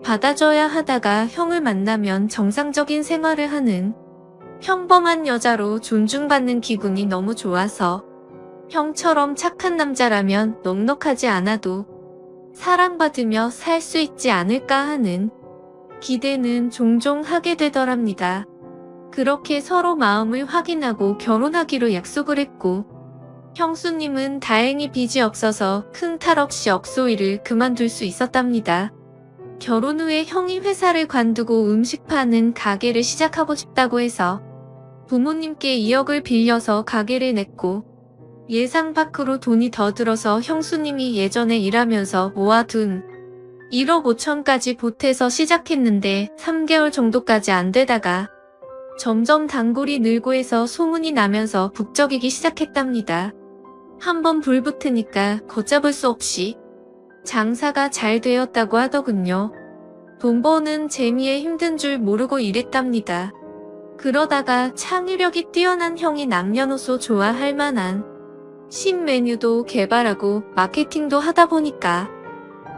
받아줘야 하다가 형을 만나면 정상적인 생활을 하는 평범한 여자로 존중받는 기분이 너무 좋아서 형처럼 착한 남자라면 넉넉하지 않아도 사랑받으며 살 수 있지 않을까 하는 기대는 종종 하게 되더랍니다. 그렇게 서로 마음을 확인하고 결혼하기로 약속을 했고 형수님은 다행히 빚이 없어서 큰 탈 없이 업소일을 그만둘 수 있었답니다. 결혼 후에 형이 회사를 관두고 음식 파는 가게를 시작하고 싶다고 해서 부모님께 2억을 빌려서 가게를 냈고 예상 밖으로 돈이 더 들어서 형수님이 예전에 일하면서 모아둔 1억 5천까지 보태서 시작했는데 3개월 정도까지 안 되다가 점점 단골이 늘고 해서 소문이 나면서 북적이기 시작했답니다. 한번 불 붙으니까 걷잡을 수 없이 장사가 잘 되었다고 하더군요. 돈 버는 재미에 힘든 줄 모르고 일했답니다. 그러다가 창의력이 뛰어난 형이 남녀노소 좋아할 만한 신메뉴도 개발하고 마케팅도 하다 보니까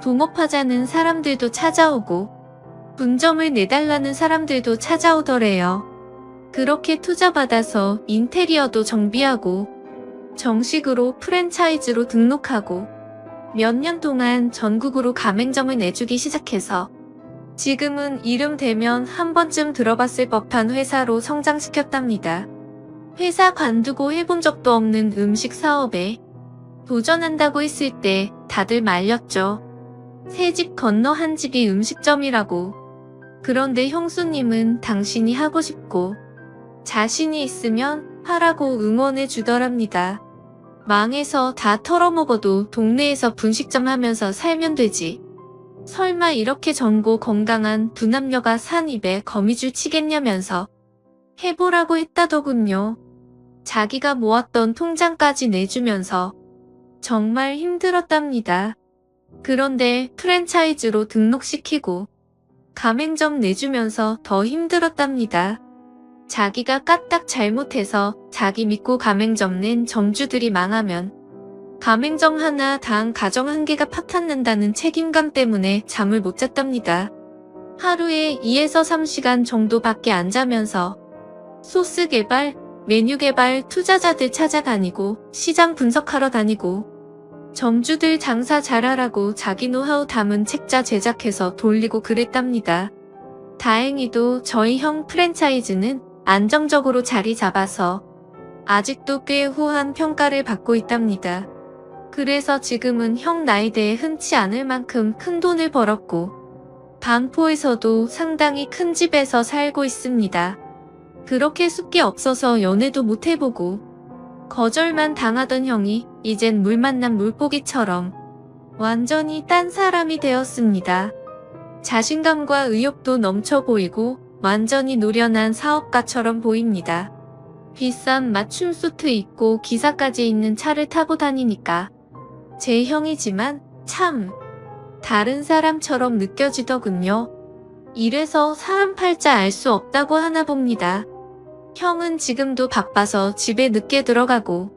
동업하자는 사람들도 찾아오고 분점을 내달라는 사람들도 찾아오더래요. 그렇게 투자받아서 인테리어도 정비하고 정식으로 프랜차이즈로 등록하고 몇 년 동안 전국으로 가맹점을 내주기 시작해서 지금은 이름 대면 한 번쯤 들어봤을 법한 회사로 성장시켰답니다. 회사 관두고 해본 적도 없는 음식 사업에 도전한다고 했을 때 다들 말렸죠. 새 집 건너 한 집이 음식점이라고. 그런데 형수님은 당신이 하고 싶고 자신이 있으면 하라고 응원해 주더랍니다. 망해서 다 털어먹어도 동네에서 분식점 하면서 살면 되지. 설마 이렇게 젊고 건강한 두 남녀가 산 입에 거미줄 치겠냐면서 해보라고 했다더군요. 자기가 모았던 통장까지 내주면서 정말 힘들었답니다. 그런데 프랜차이즈로 등록시키고 가맹점 내주면서 더 힘들었답니다. 자기가 까딱 잘못해서 자기 믿고 가맹점 낸 점주들이 망하면 가맹점 하나당 가정 한 개가 파탄난다는 책임감 때문에 잠을 못 잤답니다. 하루에 2에서 3시간 정도밖에 안 자면서 소스 개발, 메뉴 개발 투자자들 찾아다니고 시장 분석하러 다니고 점주들 장사 잘하라고 자기 노하우 담은 책자 제작해서 돌리고 그랬답니다. 다행히도 저희 형 프랜차이즈는 안정적으로 자리 잡아서 아직도 꽤 후한 평가를 받고 있답니다. 그래서 지금은 형 나이대에 흔치 않을 만큼 큰 돈을 벌었고 반포에서도 상당히 큰 집에서 살고 있습니다. 그렇게 숫게 없어서 연애도 못 해보고 거절만 당하던 형이 이젠 물 만난 물고기처럼 완전히 딴 사람이 되었습니다. 자신감과 의욕도 넘쳐 보이고 완전히 노련한 사업가처럼 보입니다. 비싼 맞춤 수트 입고 기사까지 있는 차를 타고 다니니까 제 형이지만 참 다른 사람처럼 느껴지더군요. 이래서 사람 팔자 알 수 없다고 하나 봅니다. 형은 지금도 바빠서 집에 늦게 들어가고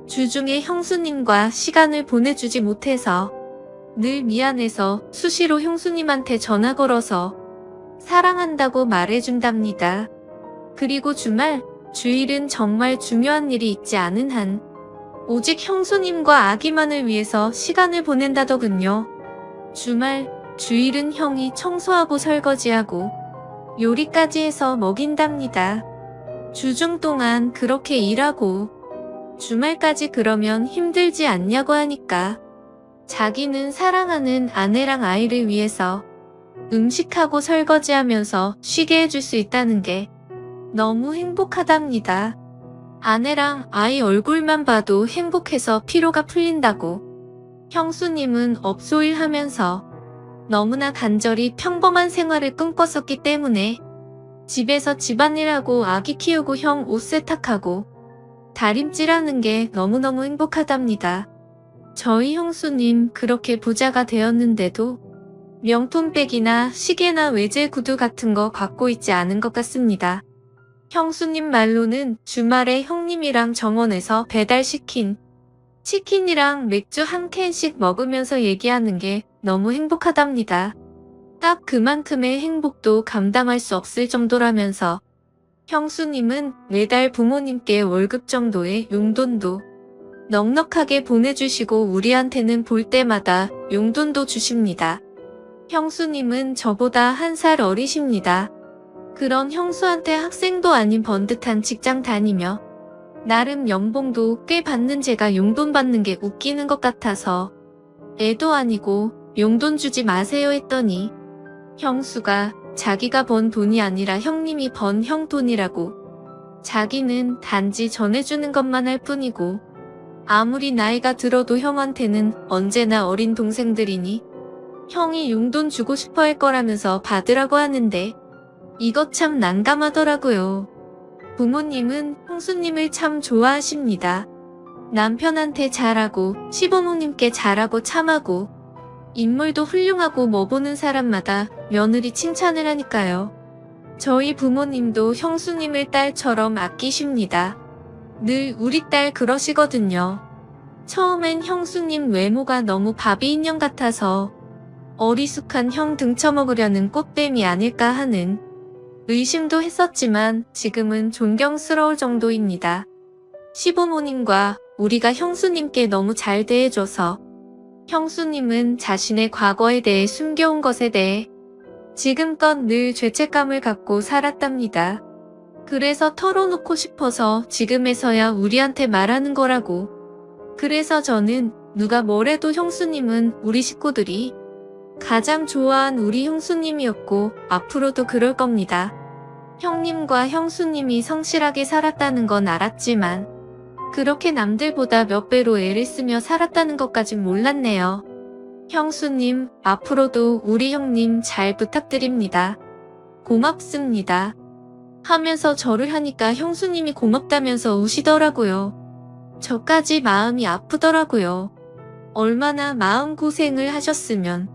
주중에 형수님과 시간을 보내주지 못해서 늘 미안해서 수시로 형수님한테 전화 걸어서 사랑한다고 말해준답니다. 그리고 주말, 주일은 정말 중요한 일이 있지 않은 한 오직 형수님과 아기만을 위해서 시간을 보낸다더군요. 주말, 주일은 형이 청소하고 설거지하고 요리까지 해서 먹인답니다. 주중 동안 그렇게 일하고 주말까지 그러면 힘들지 않냐고 하니까 자기는 사랑하는 아내랑 아이를 위해서 음식하고 설거지하면서 쉬게 해줄 수 있다는 게 너무 행복하답니다. 아내랑 아이 얼굴만 봐도 행복해서 피로가 풀린다고. 형수님은 업소일 하면서 너무나 간절히 평범한 생활을 꿈꿨었기 때문에 집에서 집안일하고 아기 키우고 형 옷 세탁하고 다림질하는 게 너무너무 행복하답니다. 저희 형수님 그렇게 부자가 되었는데도 명품백이나 시계나 외제 구두 같은 거 갖고 있지 않은 것 같습니다. 형수님 말로는 주말에 형님이랑 정원에서 배달시킨 치킨이랑 맥주 한 캔씩 먹으면서 얘기하는 게 너무 행복하답니다. 딱 그만큼의 행복도 감당할 수 없을 정도라면서 형수님은 매달 부모님께 월급 정도의 용돈도 넉넉하게 보내주시고 우리한테는 볼 때마다 용돈도 주십니다. 형수님은 저보다 1살 어리십니다. 그런 형수한테 학생도 아닌 번듯한 직장 다니며 나름 연봉도 꽤 받는 제가 용돈 받는 게 웃기는 것 같아서 애도 아니고 용돈 주지 마세요 했더니 형수가 자기가 번 돈이 아니라 형님이 번 형 돈이라고 자기는 단지 전해주는 것만 할 뿐이고 아무리 나이가 들어도 형한테는 언제나 어린 동생들이니 형이 용돈 주고 싶어 할 거라면서 받으라고 하는데 이것 참 난감하더라고요. 부모님은 형수님을 참 좋아하십니다. 남편한테 잘하고 시부모님께 잘하고 참하고 인물도 훌륭하고 뭐 보는 사람마다 며느리 칭찬을 하니까요. 저희 부모님도 형수님을 딸처럼 아끼십니다. 늘 우리 딸 그러시거든요. 처음엔 형수님 외모가 너무 바비 인형 같아서 어리숙한 형 등쳐먹으려는 꽃뱀이 아닐까 하는 의심도 했었지만 지금은 존경스러울 정도입니다. 시부모님과 우리가 형수님께 너무 잘 대해줘서 형수님은 자신의 과거에 대해 숨겨온 것에 대해 지금껏 늘 죄책감을 갖고 살았답니다. 그래서 털어놓고 싶어서 지금에서야 우리한테 말하는 거라고. 그래서 저는 누가 뭐래도 형수님은 우리 식구들이 가장 좋아한 우리 형수님이었고 앞으로도 그럴 겁니다. 형님과 형수님이 성실하게 살았다는 건 알았지만 그렇게 남들보다 몇 배로 애를 쓰며 살았다는 것까진 몰랐네요. 형수님, 앞으로도 우리 형님 잘 부탁드립니다. 고맙습니다. 하면서 절을 하니까 형수님이 고맙다면서 우시더라고요. 저까지 마음이 아프더라고요. 얼마나 마음고생을 하셨으면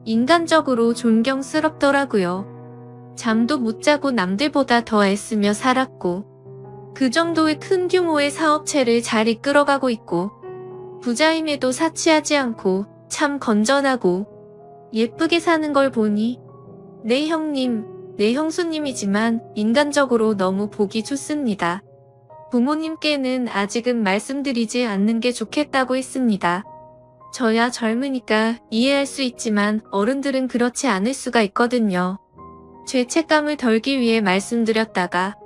인간적으로 존경스럽더라고요. 잠도 못 자고 남들보다 더 애쓰며 살았고 그 정도의 큰 규모의 사업체를 잘 이끌어가고 있고 부자임에도 사치하지 않고 참 건전하고 예쁘게 사는 걸 보니 내 형님, 내 형수님이지만 인간적으로 너무 보기 좋습니다. 부모님께는 아직은 말씀드리지 않는 게 좋겠다고 했습니다. 저야 젊으니까 이해할 수 있지만 어른들은 그렇지 않을 수가 있거든요. 죄책감을 덜기 위해 말씀드렸다가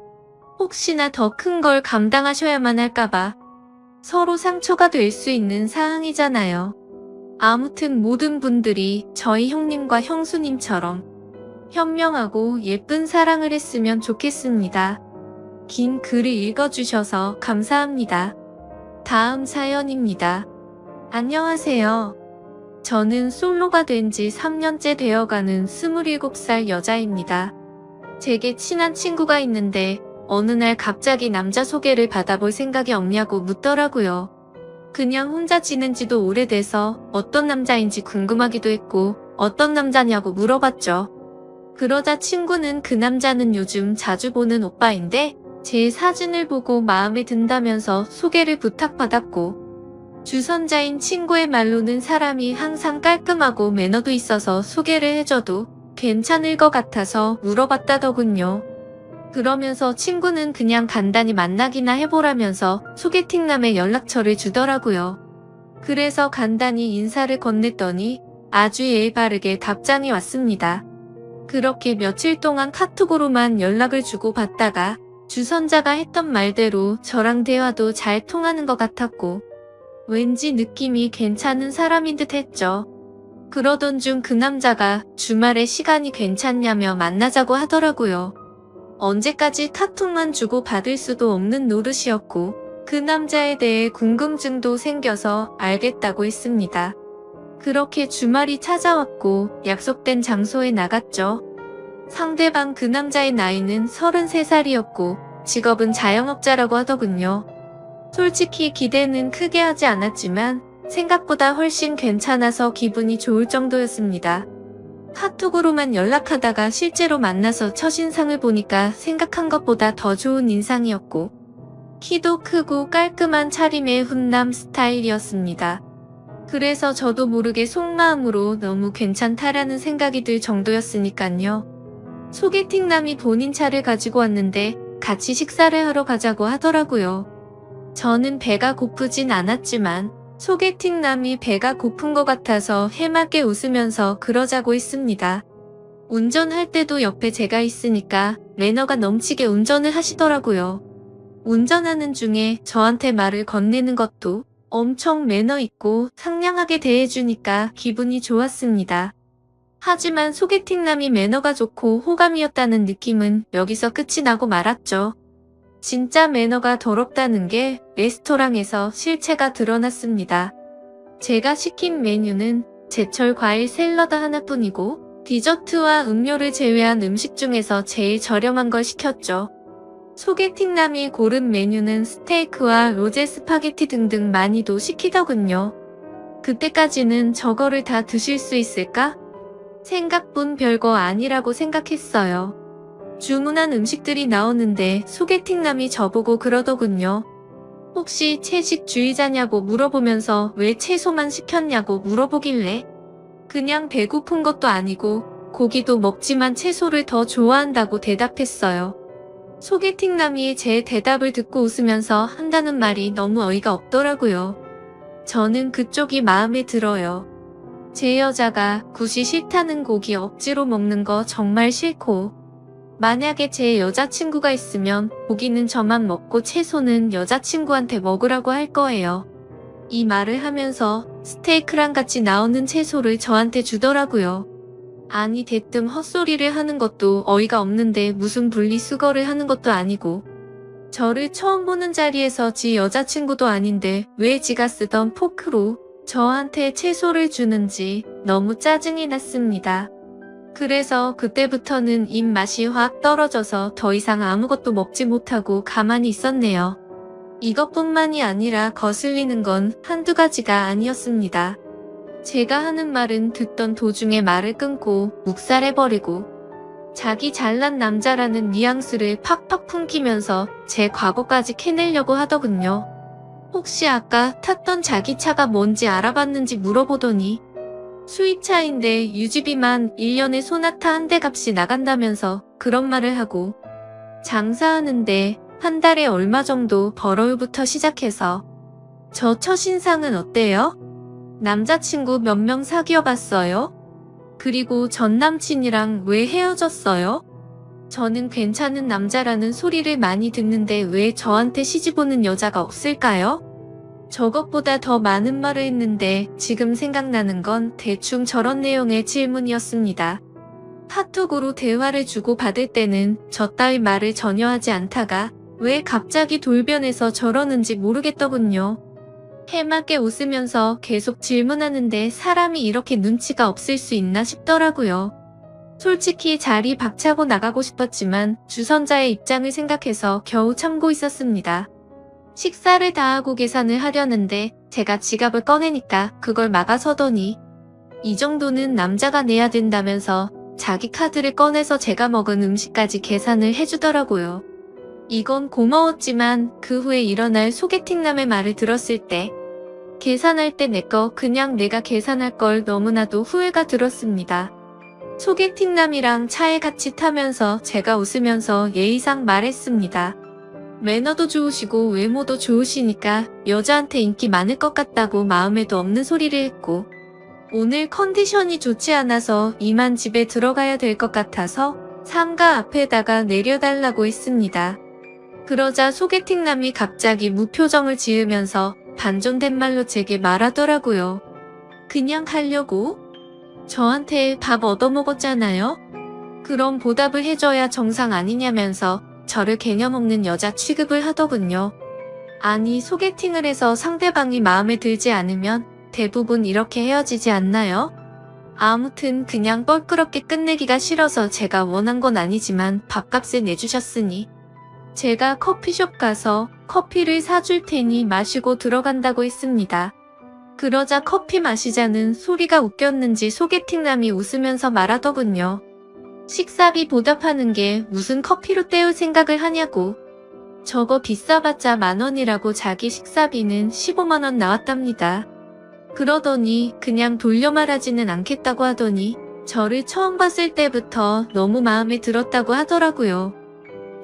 혹시나 더 큰 걸 감당하셔야만 할까봐 서로 상처가 될 수 있는 사항이잖아요. 아무튼 모든 분들이 저희 형님과 형수님처럼 현명하고 예쁜 사랑을 했으면 좋겠습니다. 긴 글을 읽어주셔서 감사합니다. 다음 사연입니다. 안녕하세요. 저는 솔로가 된 지 3년째 되어가는 27살 여자입니다. 제게 친한 친구가 있는데 어느 날 갑자기 남자 소개를 받아볼 생각이 없냐고 묻더라고요. 그냥 혼자 지낸 지도 오래돼서 어떤 남자인지 궁금하기도 했고 어떤 남자냐고 물어봤죠. 그러자 친구는 그 남자는 요즘 자주 보는 오빠인데 제 사진을 보고 마음에 든다면서 소개를 부탁받았고 주선자인 친구의 말로는 사람이 항상 깔끔하고 매너도 있어서 소개를 해줘도 괜찮을 것 같아서 물어봤다더군요. 그러면서 친구는 그냥 간단히 만나기나 해보라면서 소개팅남의 연락처를 주더라고요. 그래서 간단히 인사를 건넸더니 아주 예의 바르게 답장이 왔습니다. 그렇게 며칠 동안 카톡으로만 연락을 주고받다가 주선자가 했던 말대로 저랑 대화도 잘 통하는 것 같았고 왠지 느낌이 괜찮은 사람인 듯 했죠. 그러던 중 그 남자가 주말에 시간이 괜찮냐며 만나자고 하더라고요. 언제까지 카톡만 주고 받을 수도 없는 노릇이었고 그 남자에 대해 궁금증도 생겨서 알겠다고 했습니다. 그렇게 주말이 찾아왔고 약속된 장소에 나갔죠. 상대방 그 남자의 나이는 33살이었고 직업은 자영업자라고 하더군요. 솔직히 기대는 크게 하지 않았지만 생각보다 훨씬 괜찮아서 기분이 좋을 정도였습니다. 카톡으로만 연락하다가 실제로 만나서 첫인상을 보니까 생각한 것보다 더 좋은 인상이었고, 키도 크고 깔끔한 차림의 훈남 스타일이었습니다. 그래서 저도 모르게 속마음으로 너무 괜찮다라는 생각이 들 정도였으니깐요. 소개팅남이 본인 차를 가지고 왔는데 같이 식사를 하러 가자고 하더라고요. 저는 배가 고프진 않았지만 소개팅남이 배가 고픈 것 같아서 해맑게 웃으면서 그러자고 했습니다. 운전할 때도 옆에 제가 있으니까 매너가 넘치게 운전을 하시더라고요. 운전하는 중에 저한테 말을 건네는 것도 엄청 매너 있고 상냥하게 대해주니까 기분이 좋았습니다. 하지만 소개팅남이 매너가 좋고 호감이었다는 느낌은 여기서 끝이 나고 말았죠. 진짜 매너가 더럽다는 게 레스토랑에서 실체가 드러났습니다. 제가 시킨 메뉴는 제철 과일 샐러드 하나뿐이고 디저트와 음료를 제외한 음식 중에서 제일 저렴한 걸 시켰죠. 소개팅남이 고른 메뉴는 스테이크와 로제 스파게티 등등 많이도 시키더군요. 그때까지는 저거를 다 드실 수 있을까? 생각뿐 별거 아니라고 생각했어요. 주문한 음식들이 나오는데 소개팅남이 저보고 그러더군요. 혹시 채식주의자냐고 물어보면서 왜 채소만 시켰냐고 물어보길래 그냥 배고픈 것도 아니고 고기도 먹지만 채소를 더 좋아한다고 대답했어요. 소개팅남이 제 대답을 듣고 웃으면서 한다는 말이 너무 어이가 없더라고요. 저는 그쪽이 마음에 들어요. 제 여자가 굳이 싫다는 고기 억지로 먹는 거 정말 싫고, 만약에 제 여자친구가 있으면 고기는 저만 먹고 채소는 여자친구한테 먹으라고 할 거예요. 이 말을 하면서 스테이크랑 같이 나오는 채소를 저한테 주더라고요. 아니 대뜸 헛소리를 하는 것도 어이가 없는데 무슨 분리수거를 하는 것도 아니고, 저를 처음 보는 자리에서 지 여자친구도 아닌데 왜 지가 쓰던 포크로 저한테 채소를 주는지 너무 짜증이 났습니다. 그래서 그때부터는 입맛이 확 떨어져서 더 이상 아무것도 먹지 못하고 가만히 있었네요. 이것뿐만이 아니라 거슬리는 건 한두 가지가 아니었습니다. 제가 하는 말은 듣던 도중에 말을 끊고 묵살해버리고 자기 잘난 남자라는 뉘앙스를 팍팍 풍기면서 제 과거까지 캐내려고 하더군요. 혹시 아까 탔던 자기 차가 뭔지 알아봤는지 물어보더니 수입차인데 유지비만 1년에 소나타 한 대 값이 나간다면서 그런 말을 하고, 장사하는데 한 달에 얼마 정도 벌어요부터 시작해서 저 첫인상은 어때요? 남자친구 몇 명 사귀어 봤어요? 그리고 전 남친이랑 왜 헤어졌어요? 저는 괜찮은 남자라는 소리를 많이 듣는데 왜 저한테 시집 오는 여자가 없을까요? 저것보다 더 많은 말을 했는데 지금 생각나는 건 대충 저런 내용의 질문이었습니다. 카톡으로 대화를 주고받을 때는 저 따위 말을 전혀 하지 않다가 왜 갑자기 돌변해서 저러는지 모르겠더군요. 해맑게 웃으면서 계속 질문하는데 사람이 이렇게 눈치가 없을 수 있나 싶더라고요. 솔직히 자리 박차고 나가고 싶었지만 주선자의 입장을 생각해서 겨우 참고 있었습니다. 식사를 다 하고 계산을 하려는데 제가 지갑을 꺼내니까 그걸 막아서더니 이 정도는 남자가 내야 된다면서 자기 카드를 꺼내서 제가 먹은 음식까지 계산을 해주더라고요. 이건 고마웠지만 그 후에 일어날 소개팅남의 말을 들었을 때 계산할 때 내 거 그냥 내가 계산할 걸 너무나도 후회가 들었습니다. 소개팅남이랑 차에 같이 타면서 제가 웃으면서 예의상 말했습니다. 매너도 좋으시고 외모도 좋으시니까 여자한테 인기 많을 것 같다고 마음에도 없는 소리를 했고, 오늘 컨디션이 좋지 않아서 이만 집에 들어가야 될 것 같아서 상가 앞에다가 내려달라고 했습니다. 그러자 소개팅남이 갑자기 무표정을 지으면서 반존된 말로 제게 말하더라고요. 그냥 가려고? 저한테 밥 얻어먹었잖아요? 그럼 보답을 해줘야 정상 아니냐면서 저를 개념 없는 여자 취급을 하더군요. 아니 소개팅을 해서 상대방이 마음에 들지 않으면 대부분 이렇게 헤어지지 않나요? 아무튼 그냥 뻘끄럽게 끝내기가 싫어서 제가 원한 건 아니지만 밥값을 내주셨으니 제가 커피숍 가서 커피를 사줄 테니 마시고 들어간다고 했습니다. 그러자 커피 마시자는 소리가 웃겼는지 소개팅남이 웃으면서 말하더군요. 식사비 보답하는 게 무슨 커피로 때울 생각을 하냐고. 저거 비싸봤자 10,000원이라고 자기 식사비는 15만원 나왔답니다. 그러더니 그냥 돌려 말하지는 않겠다고 하더니 저를 처음 봤을 때부터 너무 마음에 들었다고 하더라고요.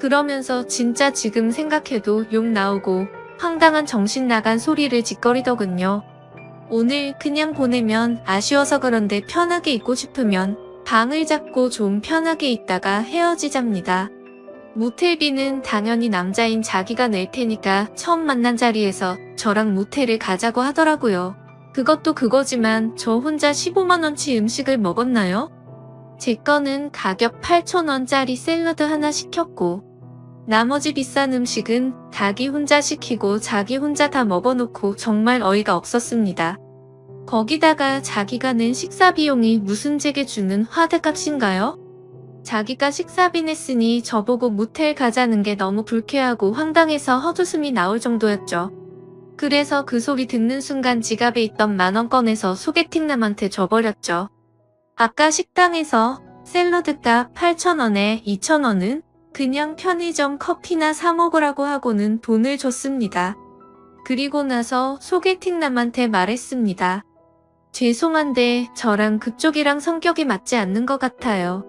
그러면서 진짜 지금 생각해도 욕 나오고 황당한 정신 나간 소리를 짓거리더군요. 오늘 그냥 보내면 아쉬워서 그런데 편하게 있고 싶으면 방을 잡고 좀 편하게 있다가 헤어지잡니다. 모텔비는 당연히 남자인 자기가 낼 테니까 처음 만난 자리에서 저랑 모텔을 가자고 하더라고요. 그것도 그거지만 저 혼자 15만원치 음식을 먹었나요? 제 거는 가격 8,000원짜리 샐러드 하나 시켰고 나머지 비싼 음식은 자기 혼자 시키고 자기 혼자 다 먹어놓고 정말 어이가 없었습니다. 거기다가 자기가 낸 식사 비용이 무슨 제게 주는 화대값인가요? 자기가 식사비 냈으니 저보고 모텔 가자는 게 너무 불쾌하고 황당해서 헛웃음이 나올 정도였죠. 그래서 그 소리 듣는 순간 지갑에 있던 10,000원 꺼내서 소개팅남한테 줘버렸죠. 아까 식당에서 샐러드값 8,000원에 2,000원은 그냥 편의점 커피나 사 먹으라고 하고는 돈을 줬습니다. 그리고 나서 소개팅남한테 말했습니다. 죄송한데 저랑 그쪽이랑 성격이 맞지 않는 것 같아요.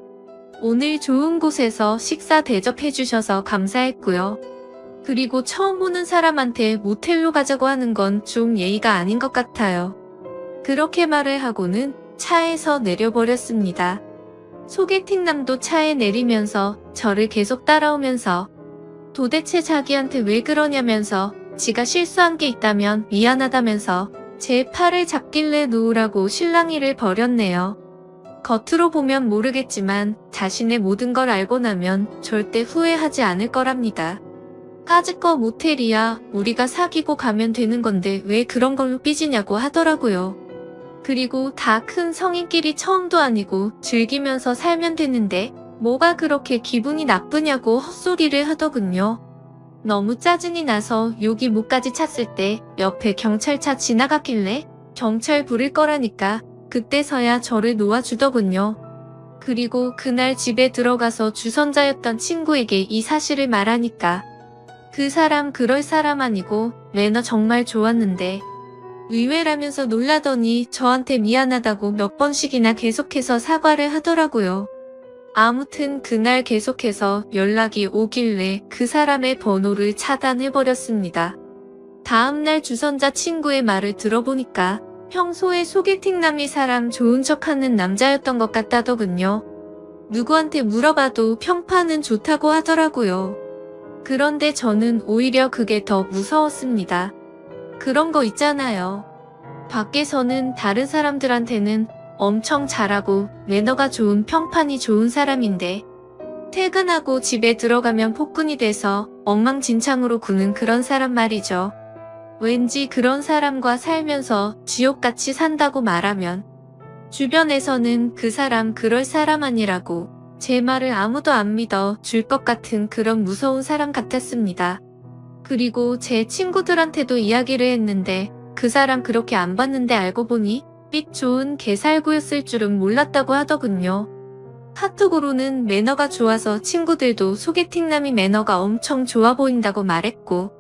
오늘 좋은 곳에서 식사 대접해주셔서 감사했고요. 그리고 처음 보는 사람한테 모텔로 가자고 하는 건 좀 예의가 아닌 것 같아요. 그렇게 말을 하고는 차에서 내려버렸습니다. 소개팅남도 차에 내리면서 저를 계속 따라오면서 도대체 자기한테 왜 그러냐면서 지가 실수한 게 있다면 미안하다면서 제 팔을 잡길래 놓으라고 실랑이를 벌였네요. 겉으로 보면 모르겠지만 자신의 모든 걸 알고 나면 절대 후회하지 않을 거랍니다. 까짓거 모텔이야 우리가 사귀고 가면 되는 건데 왜 그런 걸로 삐지냐고 하더라고요. 그리고 다 큰 성인끼리 처음도 아니고 즐기면서 살면 되는데 뭐가 그렇게 기분이 나쁘냐고 헛소리를 하더군요. 너무 짜증이 나서 여기 목까지 찼을 때 옆에 경찰차 지나갔길래 경찰 부를 거라니까 그때서야 저를 놓아주더군요. 그리고 그날 집에 들어가서 주선자였던 친구에게 이 사실을 말하니까 그 사람 그럴 사람 아니고 매너 정말 좋았는데 의외라면서 놀라더니 저한테 미안하다고 몇 번씩이나 계속해서 사과를 하더라고요. 아무튼 그날 계속해서 연락이 오길래 그 사람의 번호를 차단해버렸습니다. 다음날 주선자 친구의 말을 들어보니까 평소에 소개팅남이 사람 좋은 척하는 남자였던 것 같다더군요. 누구한테 물어봐도 평판은 좋다고 하더라고요. 그런데 저는 오히려 그게 더 무서웠습니다. 그런 거 있잖아요. 밖에서는 다른 사람들한테는 엄청 잘하고 매너가 좋은 평판이 좋은 사람인데 퇴근하고 집에 들어가면 폭군이 돼서 엉망진창으로 구는 그런 사람 말이죠. 왠지 그런 사람과 살면서 지옥같이 산다고 말하면 주변에서는 그 사람 그럴 사람 아니라고 제 말을 아무도 안 믿어 줄 것 같은 그런 무서운 사람 같았습니다. 그리고 제 친구들한테도 이야기를 했는데 그 사람 그렇게 안 봤는데 알고 보니 삐 좋은 개살구였을 줄은 몰랐다고 하더군요. 카톡으로는 매너가 좋아서 친구들도 소개팅남이 매너가 엄청 좋아 보인다고 말했고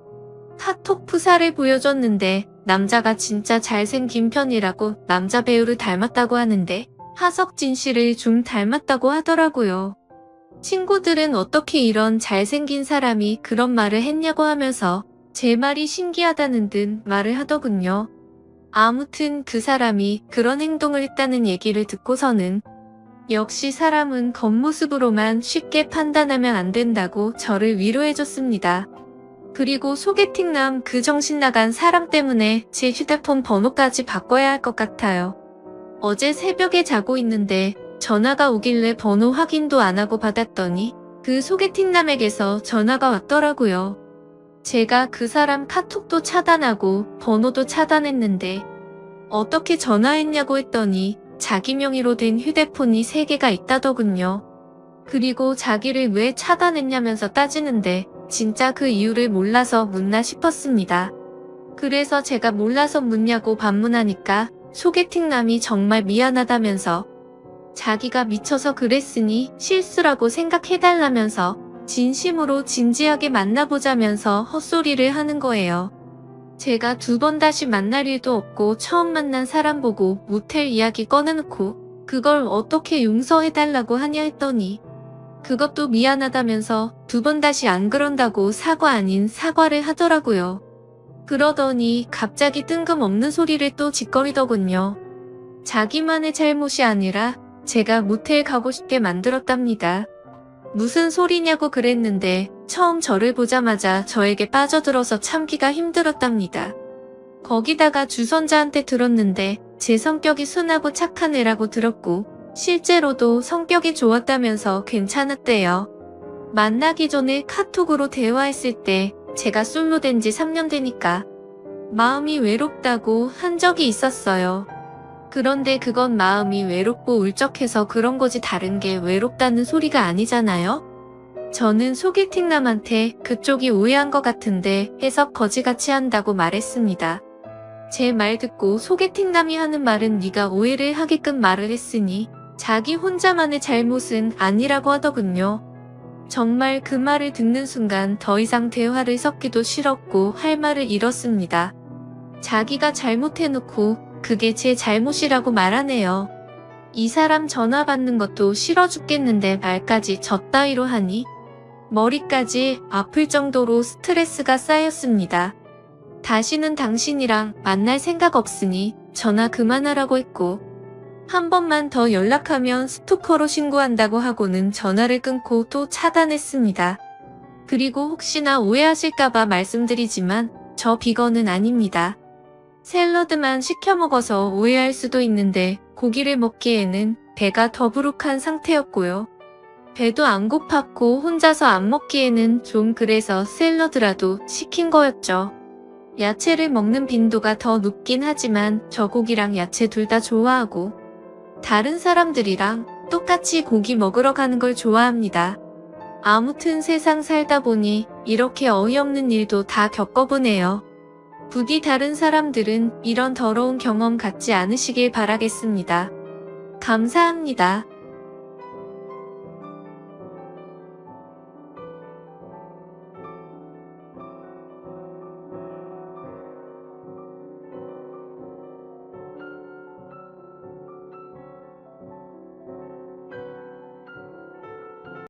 카톡 프사를 보여줬는데 남자가 진짜 잘생긴 편이라고 남자 배우를 닮았다고 하는데 하석진 씨를 좀 닮았다고 하더라고요. 친구들은 어떻게 이런 잘생긴 사람이 그런 말을 했냐고 하면서 제 말이 신기하다는 듯 말을 하더군요. 아무튼 그 사람이 그런 행동을 했다는 얘기를 듣고서는 역시 사람은 겉모습으로만 쉽게 판단하면 안 된다고 저를 위로해줬습니다. 그리고 소개팅남 그 정신 나간 사람 때문에 제 휴대폰 번호까지 바꿔야 할 것 같아요. 어제 새벽에 자고 있는데 전화가 오길래 번호 확인도 안 하고 받았더니 그 소개팅남에게서 전화가 왔더라고요. 제가 그 사람 카톡도 차단하고 번호도 차단했는데 어떻게 전화했냐고 했더니 자기 명의로 된 휴대폰이 3개가 있다더군요. 그리고 자기를 왜 차단했냐면서 따지는데 진짜 그 이유를 몰라서 묻나 싶었습니다. 그래서 제가 몰라서 묻냐고 반문하니까 소개팅남이 정말 미안하다면서 자기가 미쳐서 그랬으니 실수라고 생각해달라면서 진심으로 진지하게 만나보자면서 헛소리를 하는 거예요. 제가 2번 다시 만날 일도 없고 처음 만난 사람 보고 모텔 이야기 꺼내놓고 그걸 어떻게 용서해달라고 하냐 했더니 그것도 미안하다면서 2번 다시 안 그런다고 사과 아닌 사과를 하더라고요. 그러더니 갑자기 뜬금없는 소리를 또 짓거리더군요. 자기만의 잘못이 아니라 제가 모텔 가고 싶게 만들었답니다. 무슨 소리냐고 그랬는데 처음 저를 보자마자 저에게 빠져들어서 참기가 힘들었답니다. 거기다가 주선자한테 들었는데 제 성격이 순하고 착한 애라고 들었고 실제로도 성격이 좋았다면서 괜찮았대요. 만나기 전에 카톡으로 대화했을 때 제가 솔로 된 지 3년 되니까 마음이 외롭다고 한 적이 있었어요. 그런데 그건 마음이 외롭고 울적해서 그런 거지 다른 게 외롭다는 소리가 아니잖아요? 저는 소개팅남한테 그쪽이 오해한 것 같은데 해석 거지같이 한다고 말했습니다. 제 말 듣고 소개팅남이 하는 말은 네가 오해를 하게끔 말을 했으니 자기 혼자만의 잘못은 아니라고 하더군요. 정말 그 말을 듣는 순간 더 이상 대화를 섞기도 싫었고 할 말을 잃었습니다. 자기가 잘못해놓고 그게 제 잘못이라고 말하네요. 이 사람 전화 받는 것도 싫어 죽겠는데 말까지 저 따위로 하니 머리까지 아플 정도로 스트레스가 쌓였습니다. 다시는 당신이랑 만날 생각 없으니 전화 그만하라고 했고 한 번만 더 연락하면 스토커로 신고한다고 하고는 전화를 끊고 또 차단했습니다. 그리고 혹시나 오해하실까봐 말씀드리지만 저 비건은 아닙니다. 샐러드만 시켜 먹어서 오해할 수도 있는데 고기를 먹기에는 배가 더부룩한 상태였고요. 배도 안 고팠고 혼자서 안 먹기에는 좀 그래서 샐러드라도 시킨 거였죠. 야채를 먹는 빈도가 더 높긴 하지만 저 고기랑 야채 둘 다 좋아하고 다른 사람들이랑 똑같이 고기 먹으러 가는 걸 좋아합니다. 아무튼 세상 살다 보니 이렇게 어이없는 일도 다 겪어보네요. 부디 다른 사람들은 이런 더러운 경험 갖지 않으시길 바라겠습니다. 감사합니다.